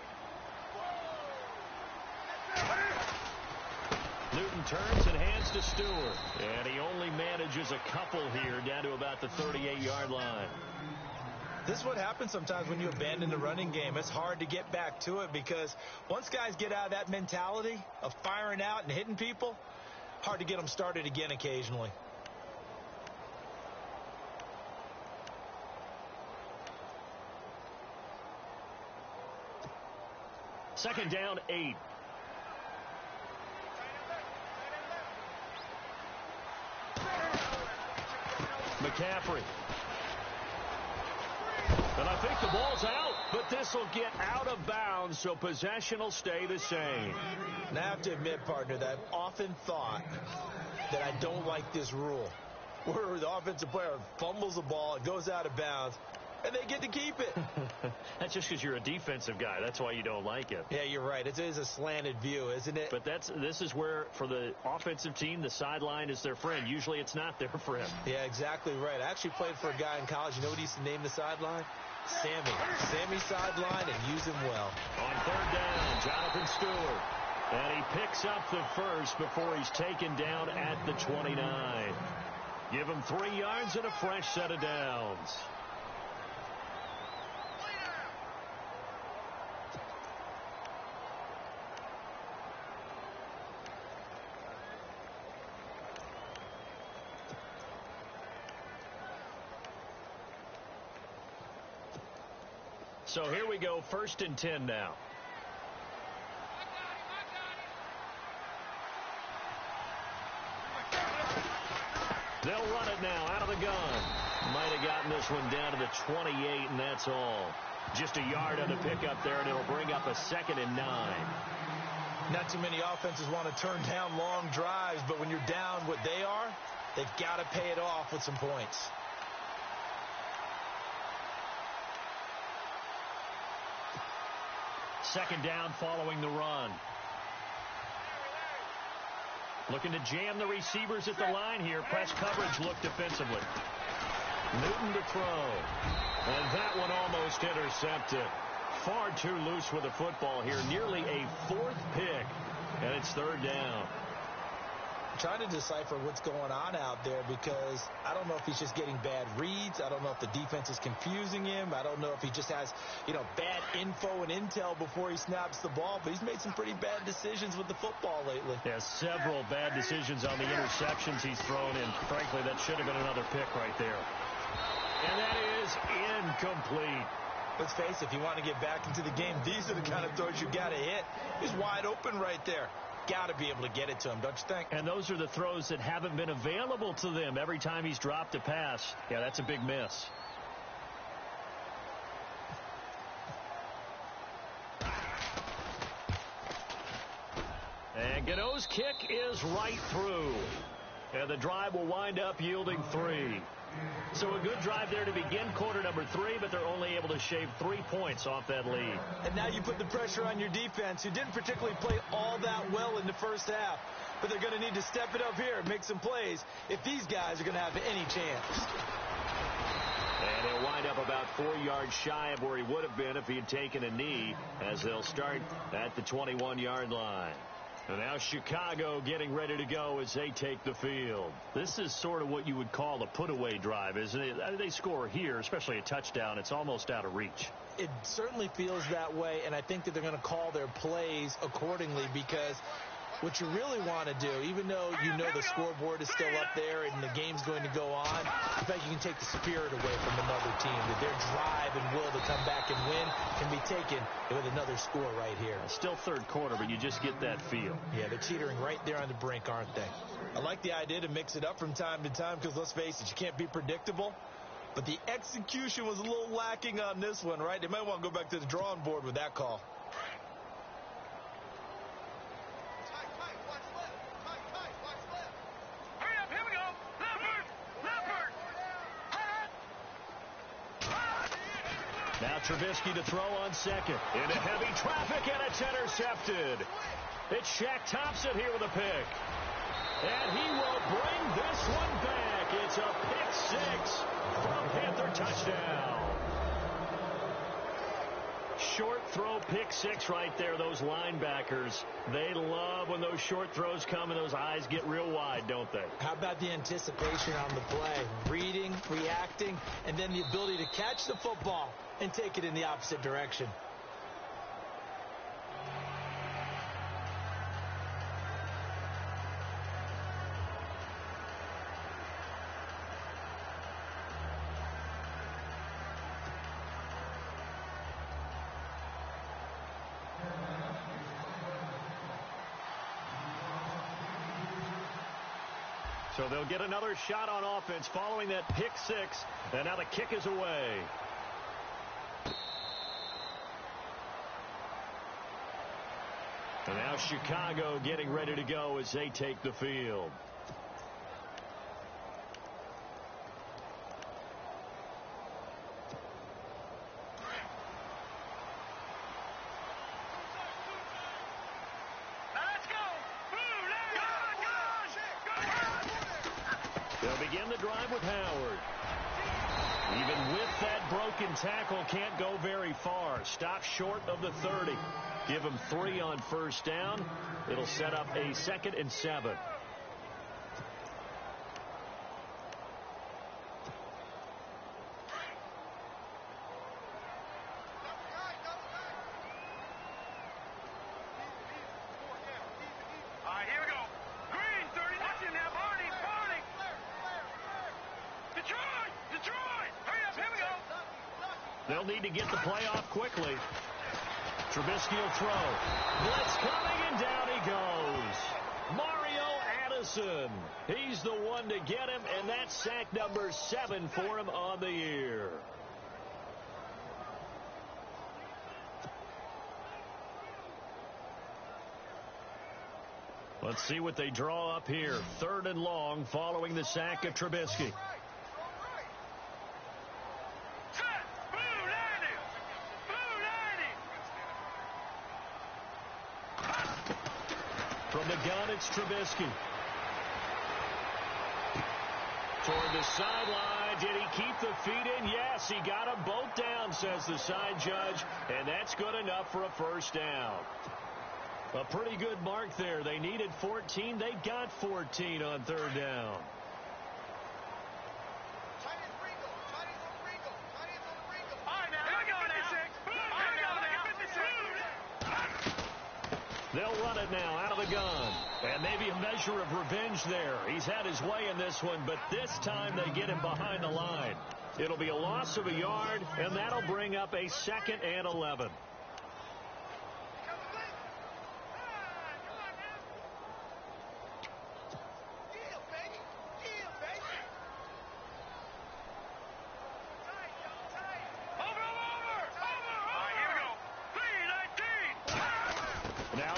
Speaker 2: Newton turns and hands to Stewart. And he only manages a couple here down to about the 38-yard line.
Speaker 3: This is what happens sometimes when you abandon the running game. It's hard to get back to it because once guys get out of that mentality of firing out and hitting people, hard to get them started again occasionally.
Speaker 2: Second down, 8. McCaffrey. And I think the ball's out, but this will get out of bounds, so possession will stay the same.
Speaker 3: And I have to admit, partner, that I've often thought that I don't like this rule, where the offensive player fumbles the ball, it goes out of bounds, and they get to keep it.
Speaker 2: That's just because you're a defensive guy. That's why you don't like it.
Speaker 3: Yeah, you're right. It is a slanted view, isn't it?
Speaker 2: But this is where, for the offensive team, the sideline is their friend. Usually it's not their friend.
Speaker 3: Yeah, exactly right. I actually played for a guy in college. You know what he used to name the sideline? Sammy. Sammy sideline, and use him well.
Speaker 2: On third down, Jonathan Stewart. And he picks up the first before he's taken down at the 29. Give him 3 yards and a fresh set of downs. So here we go, 1st and 10 now. They'll run it now out of the gun. Might have gotten this one down to the 28, and that's all. Just a yard on the pickup there, and it'll bring up a 2nd and 9.
Speaker 3: Not too many offenses want to turn down long drives, but when you're down what they are, they've got to pay it off with some points.
Speaker 2: Second down following the run. Looking to jam the receivers at the line here. Press coverage look defensively. Newton to throw. And that one almost intercepted. Far too loose with the football here. Nearly a 4th pick. And it's 3rd down.
Speaker 3: Trying to decipher what's going on out there because I don't know if he's just getting bad reads. I don't know if the defense is confusing him. I don't know if he just has, bad info and intel before he snaps the ball. But he's made some pretty bad decisions with the football lately.
Speaker 2: Yeah, several bad decisions on the interceptions he's thrown in. Frankly, that should have been another pick right there. And that is incomplete.
Speaker 3: Let's face it, if you want to get back into the game, these are the kind of throws you got to hit. He's wide open right there. Got to be able to get it to him, don't you think?
Speaker 2: And those are the throws that haven't been available to them every time he's dropped a pass. Yeah, that's a big miss. And Gano's kick is right through. And the drive will wind up yielding 3. So a good drive there to begin quarter number 3, but they're only able to shave 3 points off that lead.
Speaker 3: And now you put the pressure on your defense, who didn't particularly play all that well in the first half. But they're going to need to step it up here and make some plays if these guys are going to have any chance.
Speaker 2: And he'll wind up about 4 yards shy of where he would have been if he had taken a knee, as they'll start at the 21-yard line. And now Chicago getting ready to go as they take the field. This is sort of what you would call a put-away drive, isn't it? They score here, especially a touchdown. It's almost out of reach.
Speaker 3: It certainly feels that way, and I think that they're going to call their plays accordingly because what you really want to do, even though you know the scoreboard is still up there and the game's going to go on, I bet you can take the spirit away from another team. That their drive and will to come back and win can be taken with another score right here.
Speaker 2: Still 3rd quarter, but you just get that feel.
Speaker 3: Yeah, they're teetering right there on the brink, aren't they? I like the idea to mix it up from time to time because, let's face it, you can't be predictable. But the execution was a little lacking on this one, right? They might want to go back to the drawing board with that call.
Speaker 2: Now Trubisky to throw on 2nd. Into heavy traffic, and it's intercepted. It's Shaq Thompson here with a pick. And he will bring this one back. It's a pick 6 for a Panther touchdown. Short throw, pick six right there. Those linebackers, they love when those short throws come and those eyes get real wide, don't they?
Speaker 3: How about the anticipation on the play? Reading, reacting, and then the ability to catch the football and take it in the opposite direction.
Speaker 2: So they'll get another shot on offense following that pick six, and now the kick is away. And now Chicago getting ready to go as they take the field. They'll begin the drive with Howard. Even with that broken tackle, can't go very far. Stop short of the 30. Give him 3 on first down. It'll set up a 2nd and 7. They'll need to get the play off quickly. Trubisky will throw. Blitz coming, and down he goes. Mario Addison. He's the one to get him, and that's sack number 7 for him on the year. Let's see what they draw up here. 3rd and long following the sack of Trubisky. From the gun, it's Trubisky. Toward the sideline. Did he keep the feet in? Yes, he got them both down, says the side judge, and that's good enough for a first down. A pretty good mark there. They needed 14. They got 14 on 3rd down. They'll run it now out of the gun. And maybe a measure of revenge there. He's had his way in this one, but this time they get him behind the line. It'll be a loss of a yard, and that'll bring up a 2nd and 11.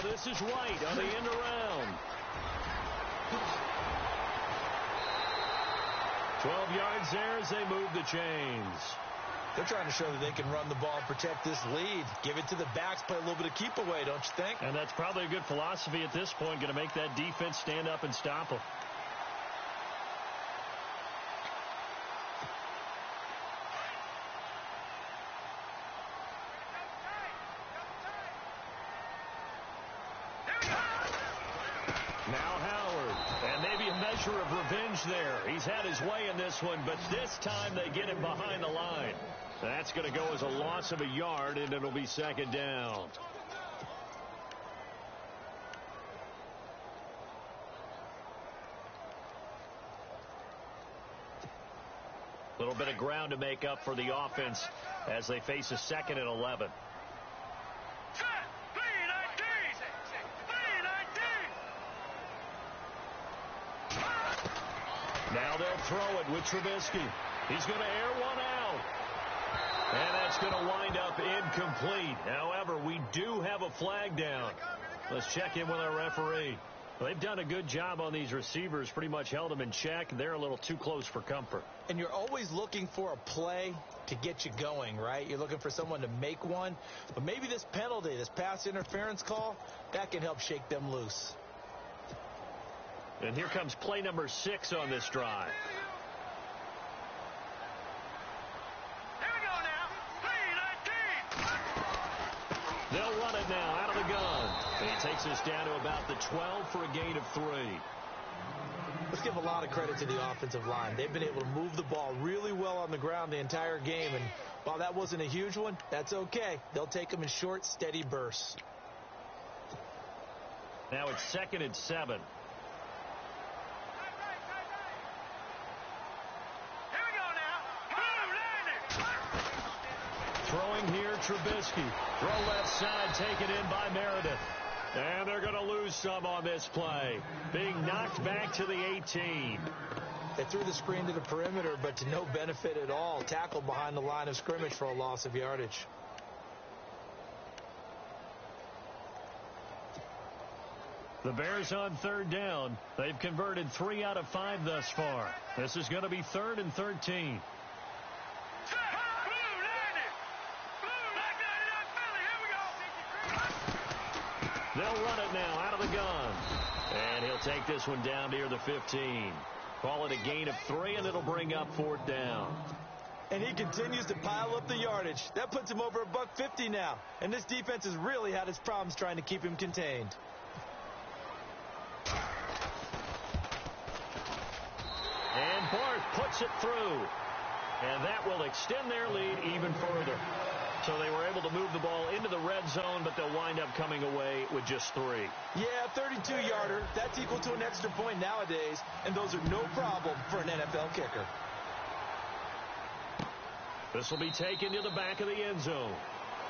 Speaker 2: This is White on the end around. 12 yards there as they move the chains.
Speaker 3: They're trying to show that they can run the ball and protect this lead. Give it to the backs, play a little bit of keep away, don't you think?
Speaker 2: And that's probably a good philosophy at this point, going to make that defense stand up and stop them. Of revenge there. He's had his way in this one, but this time they get him behind the line. That's going to go as a loss of a yard, and it'll be 2nd down. Little bit of ground to make up for the offense as they face a 2nd and 11. Now they'll throw it with Trubisky. He's going to air one out. And that's going to wind up incomplete. However, we do have a flag down. Let's check in with our referee. They've done a good job on these receivers, pretty much held them in check. They're a little too close for comfort.
Speaker 3: And you're always looking for a play to get you going, right? You're looking for someone to make one. But maybe this penalty, this pass interference call, that can help shake them loose.
Speaker 2: And here comes play number 6 on this drive.
Speaker 4: Here we go now.
Speaker 2: They'll run it now out of the gun. And he takes us down to about the 12 for a gain of 3.
Speaker 3: Let's give a lot of credit to the offensive line. They've been able to move the ball really well on the ground the entire game. And while that wasn't a huge one, that's okay. They'll take them in short, steady bursts.
Speaker 2: Now it's 2nd and 7. Throwing here, Trubisky. Throw left side, taken in by Meredith. And they're going to lose some on this play. Being knocked back to the 18.
Speaker 3: They threw the screen to the perimeter, but to no benefit at all. Tackled behind the line of scrimmage for a loss of yardage.
Speaker 2: The Bears on 3rd down. They've converted 3 out of 5 thus far. This is going to be 3rd and 13. They'll run it now out of the gun. And he'll take this one down near the 15. Call it a gain of 3, and it'll bring up 4th down.
Speaker 3: And he continues to pile up the yardage. That puts him over $150 now. And this defense has really had its problems trying to keep him contained.
Speaker 2: And Barth puts it through. And that will extend their lead even further. So they were able to move the ball into the red zone, but they'll wind up coming away with just 3.
Speaker 3: Yeah, 32-yarder. That's equal to an extra point nowadays, and those are no problem for an NFL kicker.
Speaker 2: This will be taken to the back of the end zone.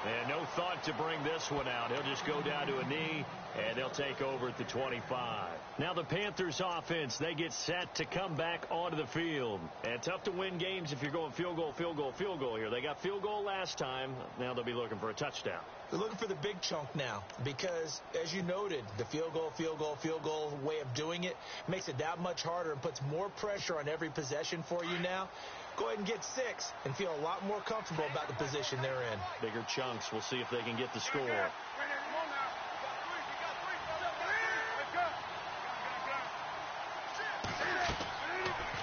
Speaker 2: And no thought to bring this one out. He'll just go down to a knee, and they'll take over at the 25. Now the Panthers offense, they get set to come back onto the field. And tough to win games if you're going field goal, field goal, field goal here. They got field goal last time. Now they'll be looking for a touchdown.
Speaker 3: They're looking for the big chunk now because, as you noted, the field goal way of doing it makes it that much harder and puts more pressure on every possession for you now. Go ahead and get 6 and feel a lot more comfortable about the position they're in.
Speaker 2: Bigger chunks. We'll see if they can get the score.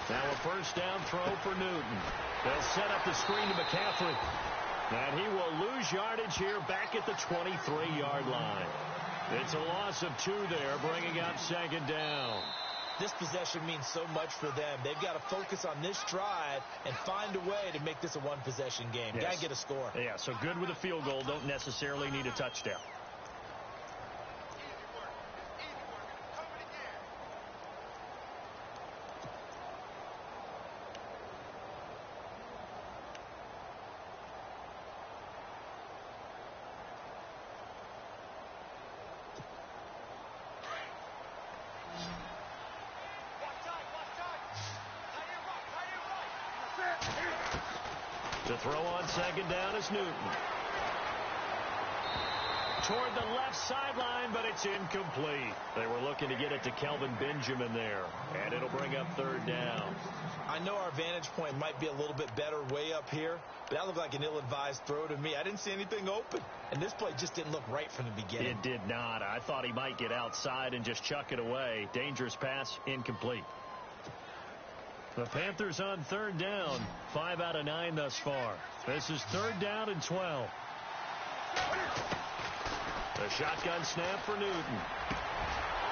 Speaker 2: Now a 1st down throw for Newton. They'll set up the screen to McCaffrey. And he will lose yardage here back at the 23-yard line. It's a loss of 2 there, bringing up 2nd down.
Speaker 3: This possession means so much for them. They've got to focus on this drive and find a way to make this a one-possession game.
Speaker 2: Yes.
Speaker 3: Got to get a score.
Speaker 2: Yeah, so good with a field goal. Don't necessarily need a touchdown. To throw on 2nd down is Newton. Toward the left sideline, but it's incomplete. They were looking to get it to Kelvin Benjamin there, and it'll bring up 3rd down.
Speaker 3: I know our vantage point might be a little bit better way up here, but that looked like an ill-advised throw to me. I didn't see anything open, and this play just didn't look right from the beginning.
Speaker 2: It did not. I thought he might get outside and just chuck it away. Dangerous pass, incomplete. The Panthers on 3rd down, 5 out of 9 thus far. This is 3rd down and 12. The shotgun snap for Newton.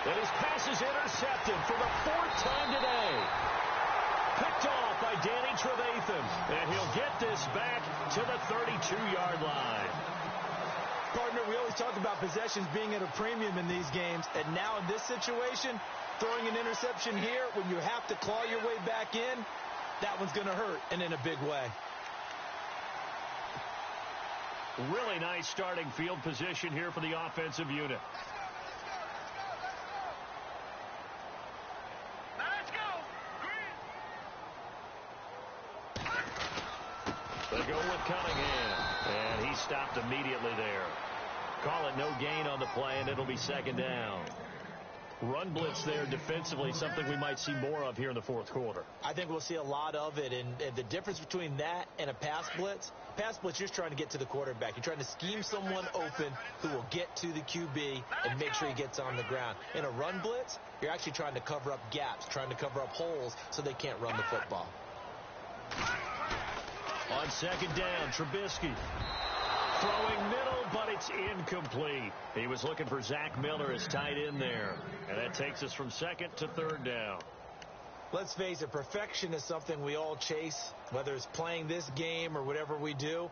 Speaker 2: And his pass is intercepted for the 4th time today. Picked off by Danny Trevathan. And he'll get this back to the 32-yard line.
Speaker 3: Partner, we always talk about possessions being at a premium in these games. And now in this situation, throwing an interception here when you have to claw your way back in, that one's going to hurt, and in a big way.
Speaker 2: Really nice starting field position here for the offensive unit.
Speaker 4: Let's go.
Speaker 2: They go with Cunningham, and he stopped immediately there. Call it no gain on the play, and it'll be 2nd down. Run blitz there defensively, something we might see more of here in the 4th quarter.
Speaker 3: I think we'll see a lot of it, and the difference between that and a pass blitz, you're just trying to get to the quarterback. You're trying to scheme someone open who will get to the QB and make sure he gets on the ground. In a run blitz, you're actually trying to cover up gaps, trying to cover up holes so they can't run the football.
Speaker 2: On 2nd down, Trubisky. Throwing middle, but it's incomplete. He was looking for Zach Miller as tight end there. And that takes us from second to third down.
Speaker 3: Let's face it, perfection is something we all chase, whether it's playing this game or whatever we do.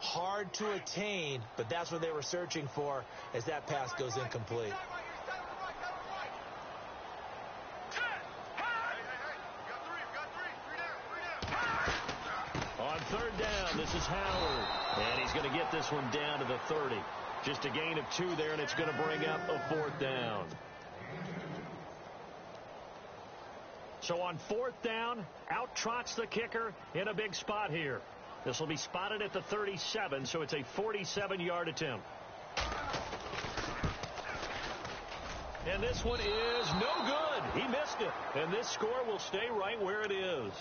Speaker 3: Hard to attain, but that's what they were searching for as that pass goes incomplete.
Speaker 2: On third down, this is Howard. And he's going to get this one down to the 30. Just a gain of 2 there, and it's going to bring up a 4th down. So on 4th down, out trots the kicker in a big spot here. This will be spotted at the 37, so it's a 47-yard attempt. And this one is no good. He missed it. And this score will stay right where it is.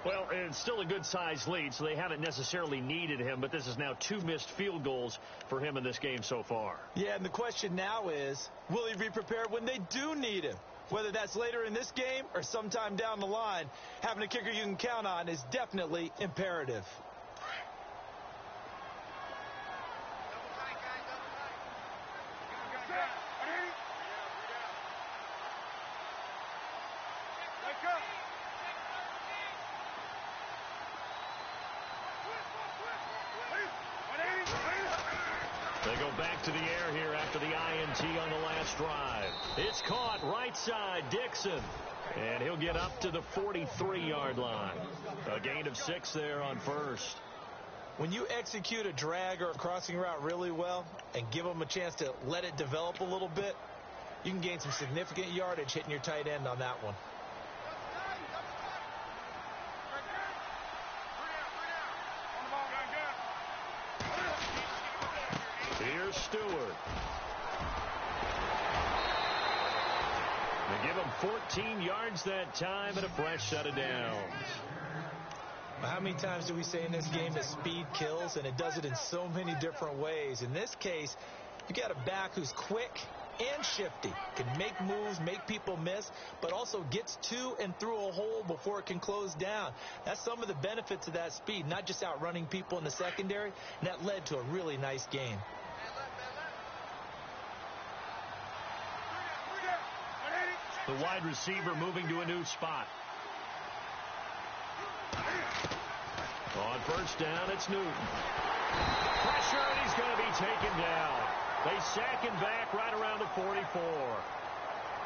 Speaker 2: Well, it's still a good-sized lead, so they haven't necessarily needed him, but this is now 2 missed field goals for him in this game so far.
Speaker 3: Yeah, and the question now is, will he be prepared when they do need him? Whether that's later in this game or sometime down the line, having a kicker you can count on is definitely imperative.
Speaker 2: They go back to the air here after the INT on the last drive. It's caught right side, Dixon. And he'll get up to the 43-yard line. A gain of 6 there on first.
Speaker 3: When you execute a drag or a crossing route really well and give them a chance to let it develop a little bit, you can gain some significant yardage hitting your tight end on that one.
Speaker 2: Here's Stewart. They give him 14 yards that time and a fresh set of downs.
Speaker 3: How many times do we say in this game that speed kills, and it does it in so many different ways? In this case, you got a back who's quick and shifty, can make moves, make people miss, but also gets to and through a hole before it can close down. That's some of the benefits of that speed, not just outrunning people in the secondary, and that led to a really nice game.
Speaker 2: The wide receiver moving to a new spot. On first down, it's Newton. Pressure, and he's going to be taken down. They sack him back right around the 44.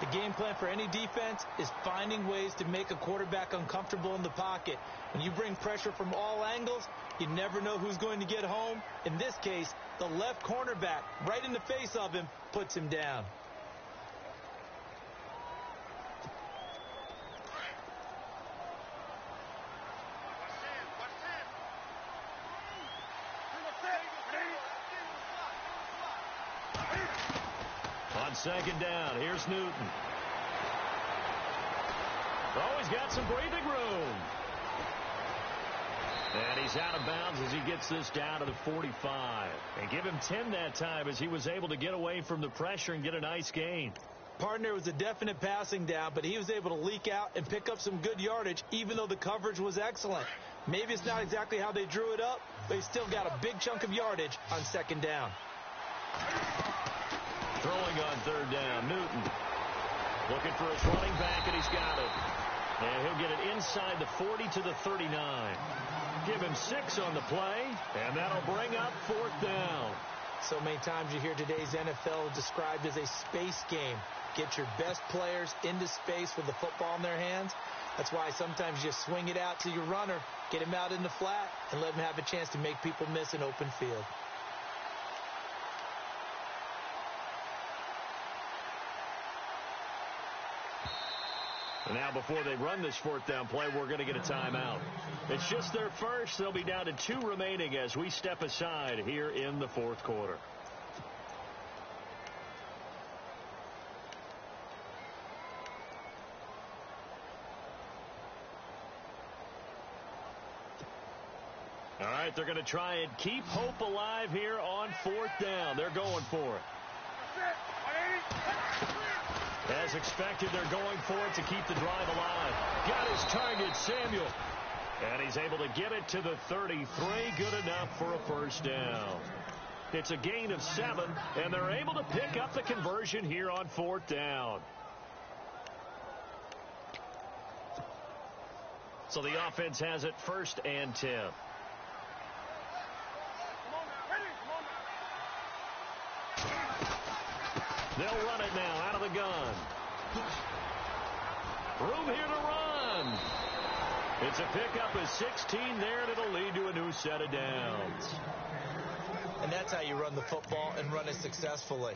Speaker 3: The game plan for any defense is finding ways to make a quarterback uncomfortable in the pocket. When you bring pressure from all angles, you never know who's going to get home. In this case, the left cornerback, right in the face of him, puts him down.
Speaker 2: On second down, here's Newton. Oh, he's got some breathing room. And he's out of bounds as he gets this down to the 45. And give him 10 that time as he was able to get away from the pressure and get a nice gain.
Speaker 3: Partner was a definite passing down, but he was able to leak out and pick up some good yardage, even though the coverage was excellent. Maybe it's not exactly how they drew it up, but he still got a big chunk of yardage on second down.
Speaker 2: Throwing on third down, Newton. Looking for his running back, and he's got it. And he'll get it inside the 40 to the 39. Give him 6 on the play, and that'll bring up 4th down.
Speaker 3: So many times you hear today's NFL described as a space game. Get your best players into space with the football in their hands. That's why sometimes you swing it out to your runner, get him out in the flat, and let him have a chance to make people miss an open field.
Speaker 2: And now before they run this 4th down play, we're going to get a timeout. It's just their first. They'll be down to 2 remaining as we step aside here in the 4th quarter. All right, they're going to try and keep hope alive here on 4th down. They're going for it. As expected, they're going for it to keep the drive alive. Got his target, Samuel. And he's able to get it to the 33. Good enough for a first down. It's a gain of 7, and they're able to pick up the conversion here on 4th down. So the offense has it 1st and 10. They'll run it now out of the gun. Room here to run. It's a pickup of 16 there, and it'll lead to a new set of downs.
Speaker 3: And that's how you run the football and run it successfully.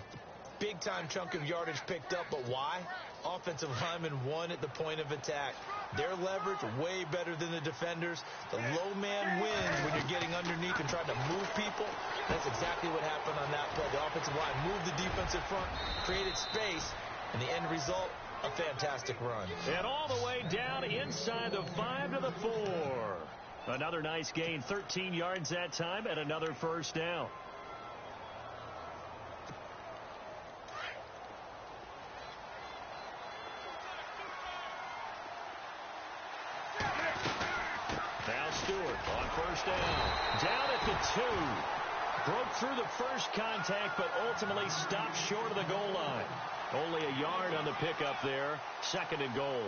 Speaker 3: Big-time chunk of yardage picked up, but why? Offensive linemen won at the point of attack. Their leverage way better than the defenders. The low man wins when you're getting underneath and trying to move people. That's exactly what happened on that play. The offensive line moved the defensive front, created space, and the end result, a fantastic run.
Speaker 2: And all the way down inside the 5 to the 4. Another nice gain, 13 yards that time, and another first down. Now Stewart on first down. Down at the 2. Broke through the first contact, but ultimately stopped short of the goal line. Only a yard on the pickup there. 2nd and goal.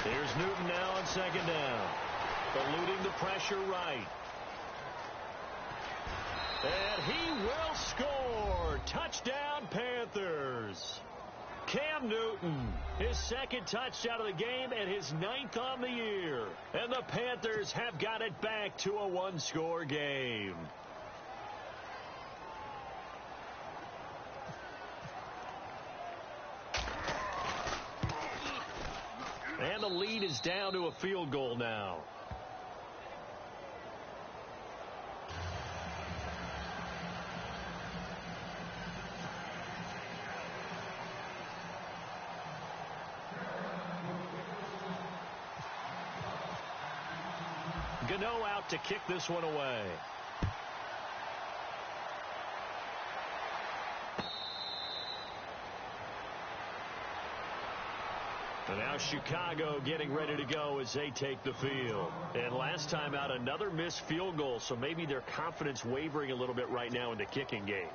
Speaker 2: Here's Newton now on 2nd down. Eluding the pressure right. And he will score. Touchdown, Panthers. Cam Newton, his 2nd touchdown of the game and his 9th on the year. And the Panthers have got it back to a 1-score game. And the lead is down to a field goal now. Gano out to kick this one away. And now Chicago getting ready to go as they take the field. And last time out, another missed field goal, so maybe their confidence wavering a little bit right now in the kicking game.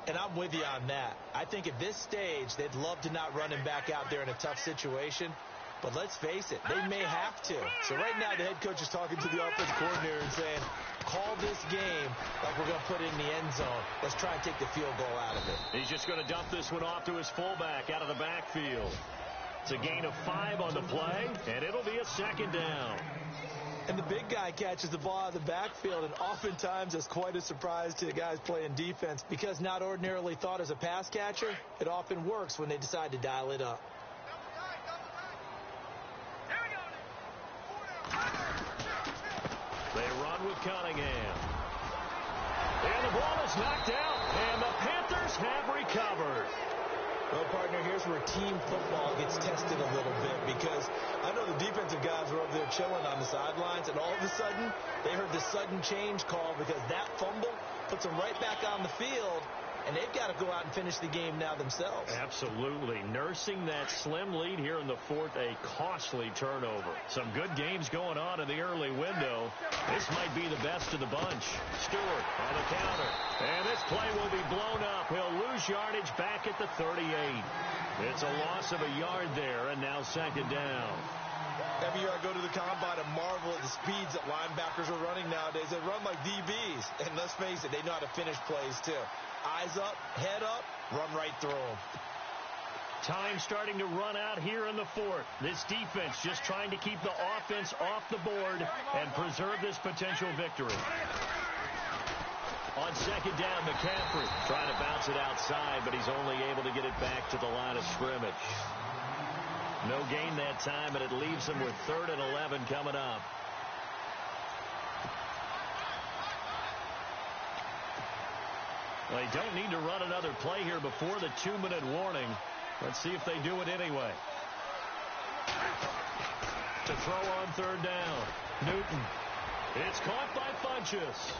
Speaker 3: And I'm with you on that. I think at this stage, they'd love to not run him back out there in a tough situation. But let's face it, they may have to. So right now, the head coach is talking to the offense coordinator and saying, call this game like we're going to put it in the end zone. Let's try and take the field goal out of it.
Speaker 2: He's just going to dump this one off to his fullback out of the backfield. It's a gain of 5 on the play, and it'll be a 2nd down.
Speaker 3: And the big guy catches the ball out of the backfield, and oftentimes it's quite a surprise to the guys playing defense because not ordinarily thought as a pass catcher, it often works when they decide to dial it up.
Speaker 2: They run with Cunningham. And the ball is knocked out, and the Panthers have recovered.
Speaker 3: Well, partner, here's where team football gets tested a little bit because I know the defensive guys were over there chilling on the sidelines, and all of a sudden, they heard the sudden change call because that fumble puts them right back on the field, and they've got to go out and finish the game now themselves.
Speaker 2: Absolutely. Nursing that slim lead here in the 4th, a costly turnover. Some good games going on in the early window. This might be the best of the bunch. Stewart on the counter. And this play will be blown up. He'll lose yardage back at the 38. It's a loss of a yard there, and now 2nd down.
Speaker 3: Every year I go to the combine and marvel at the speeds that linebackers are running nowadays. They run like DBs. And let's face it, they know how to finish plays too. Eyes up, head up, run right through them.
Speaker 2: Time starting to run out here in the 4th. This defense just trying to keep the offense off the board and preserve this potential victory. On 2nd down, McCaffrey trying to bounce it outside, but he's only able to get it back to the line of scrimmage. No gain that time, and it leaves him with 3rd and 11 coming up. Well, they don't need to run another play here before the 2-minute warning. Let's see if they do it anyway. To throw on third down. Newton. It's caught by Funchess.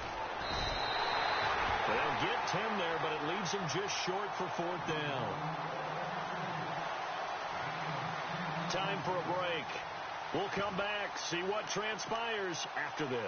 Speaker 2: They'll get 10 there, but it leaves them just short for fourth down. Time for a break. We'll come back, see what transpires after this.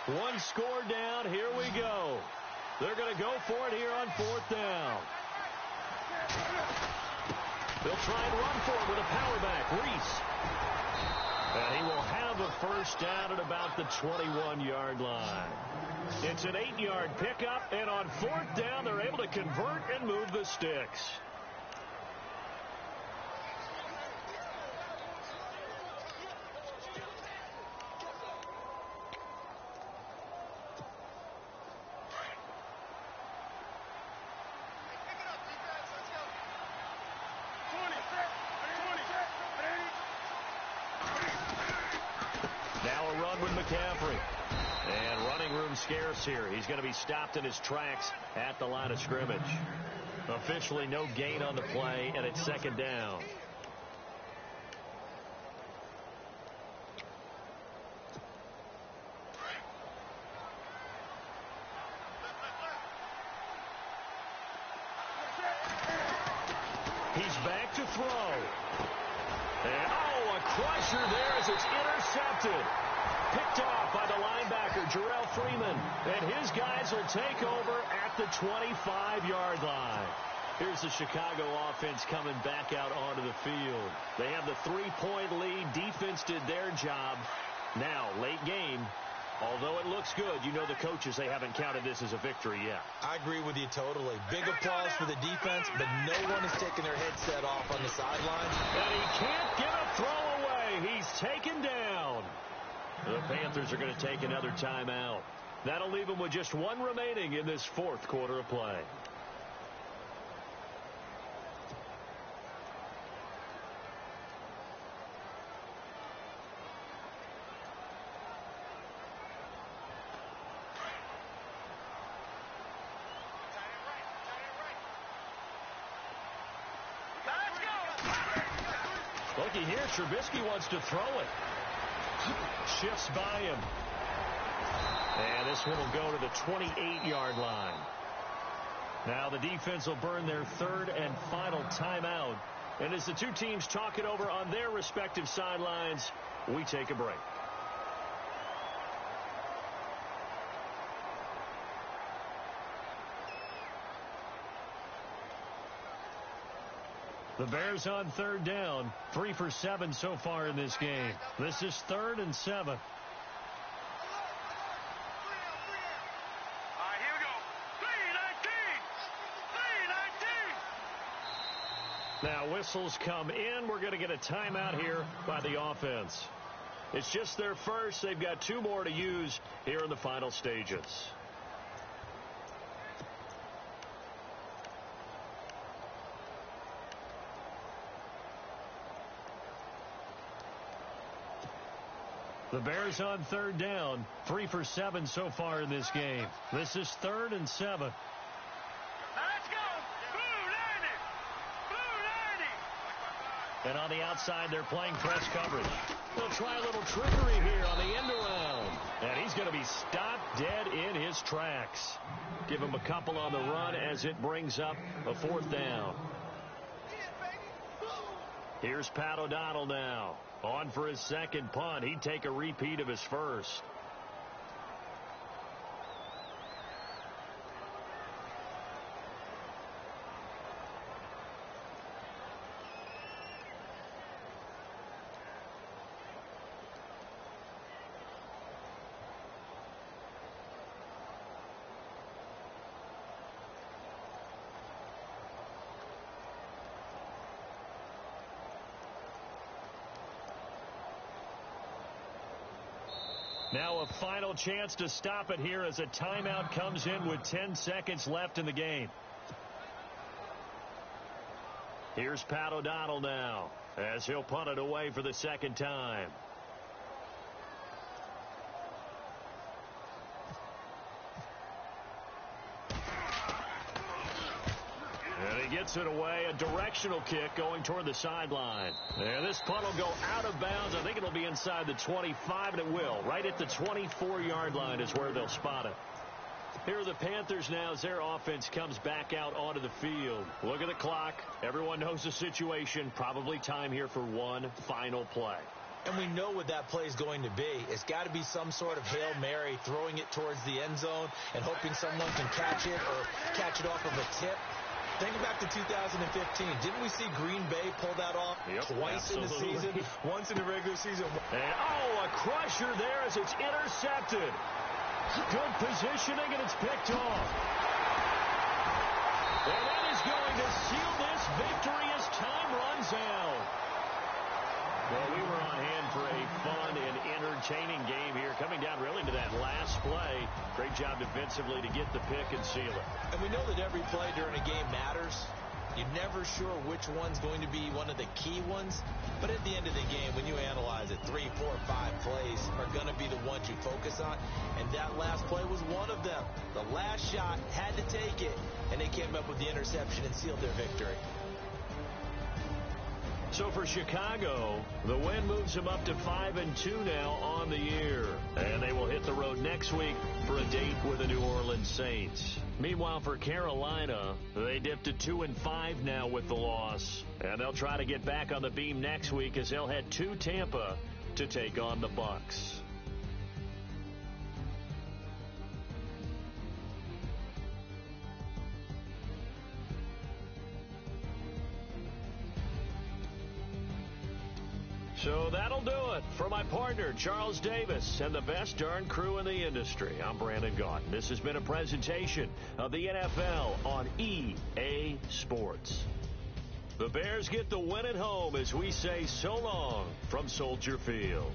Speaker 2: One score down. Here we go. They're going to go for it here on fourth down. They'll try and run for it with a power back. Reese. And he will have a first down at about the 21-yard line. It's an 8-yard pickup, and on fourth down, they're able to convert and move the sticks. And running room scarce here. He's going to be stopped in his tracks at the line of scrimmage. Officially no gain on the play, and it's second down. He's back to throw. And, a crusher there as it's intercepted. Picked off by the linebacker, Jarrell Freeman. And his guys will take over at the 25-yard line. Here's the Chicago offense coming back out onto the field. They have the 3-point lead. Defense did their job. Now, late game. Although it looks good, you know the coaches, they haven't counted this as a victory yet.
Speaker 3: I agree with you totally. Big applause for the defense, but no one is taking their headset off on the sideline.
Speaker 2: And he can't get a throw away. He's taken down. The Panthers are going to take another timeout. That'll leave them with just one remaining in this fourth quarter of play. Looky here, Trubisky wants to throw it. Shifts by him. And this one will go to the 28-yard line. Now the defense will burn their third and final timeout. And as the two teams talk it over on their respective sidelines, we take a break. The Bears on third down, 3 for 7 so far in this game. This is 3rd and 7.
Speaker 4: All right, here we go. 3-19.
Speaker 2: Now whistles come in. We're going to get a timeout here by the offense. It's just their first. They've got 2 more to use here in the final stages. The Bears on third down, 3 for 7 so far in this game. This is 3rd and 7.
Speaker 4: Now let's go. Blue 90.
Speaker 2: And on the outside, they're playing press coverage. They'll try a little trickery here on the end around. And he's going to be stopped dead in his tracks. Give him a couple on the run as it brings up a 4th down. Here's Pat O'Donnell now. On for his second punt. He'd take a repeat of his first. Now a final chance to stop it here as a timeout comes in with 10 seconds left in the game. Here's Pat O'Donnell now as he'll punt it away for the second time. And he gets it away, a directional kick going toward the sideline. And this punt will go out of bounds. I think it'll be inside the 25, and it will. Right at the 24-yard line is where they'll spot it. Here are the Panthers now as their offense comes back out onto the field. Look at the clock. Everyone knows the situation. Probably time here for one final play.
Speaker 3: And we know what that play is going to be. It's got to be some sort of Hail Mary, throwing it towards the end zone and hoping someone can catch it or catch it off of a tip. Think back to 2015. Didn't we see Green Bay pull that off twice in the season? Once in the regular season.
Speaker 2: And, a crusher there as it's intercepted. Good positioning, and it's picked off. And that is going to seal this victory as time runs out. Well, we were on hand for a fun and entertaining game here, coming down really to that last play. Great job defensively to get the pick and seal it.
Speaker 3: And we know that every play during a game matters. You're never sure which one's going to be one of the key ones. But at the end of the game, when you analyze it, 3, 4, 5 plays are going to be the ones you focus on. And that last play was one of them. The last shot had to take it, and they came up with the interception and sealed their victory.
Speaker 2: So for Chicago, the win moves them up to 5-2 now on the year. And they will hit the road next week for a date with the New Orleans Saints. Meanwhile, for Carolina, they dipped to 2-5 now with the loss. And they'll try to get back on the beam next week as they'll head to Tampa to take on the Bucs. So that'll do it for my partner, Charles Davis, and the best darn crew in the industry. I'm Brandon Gaudin. This has been a presentation of the NFL on EA Sports. The Bears get the win at home as we say so long from Soldier Field.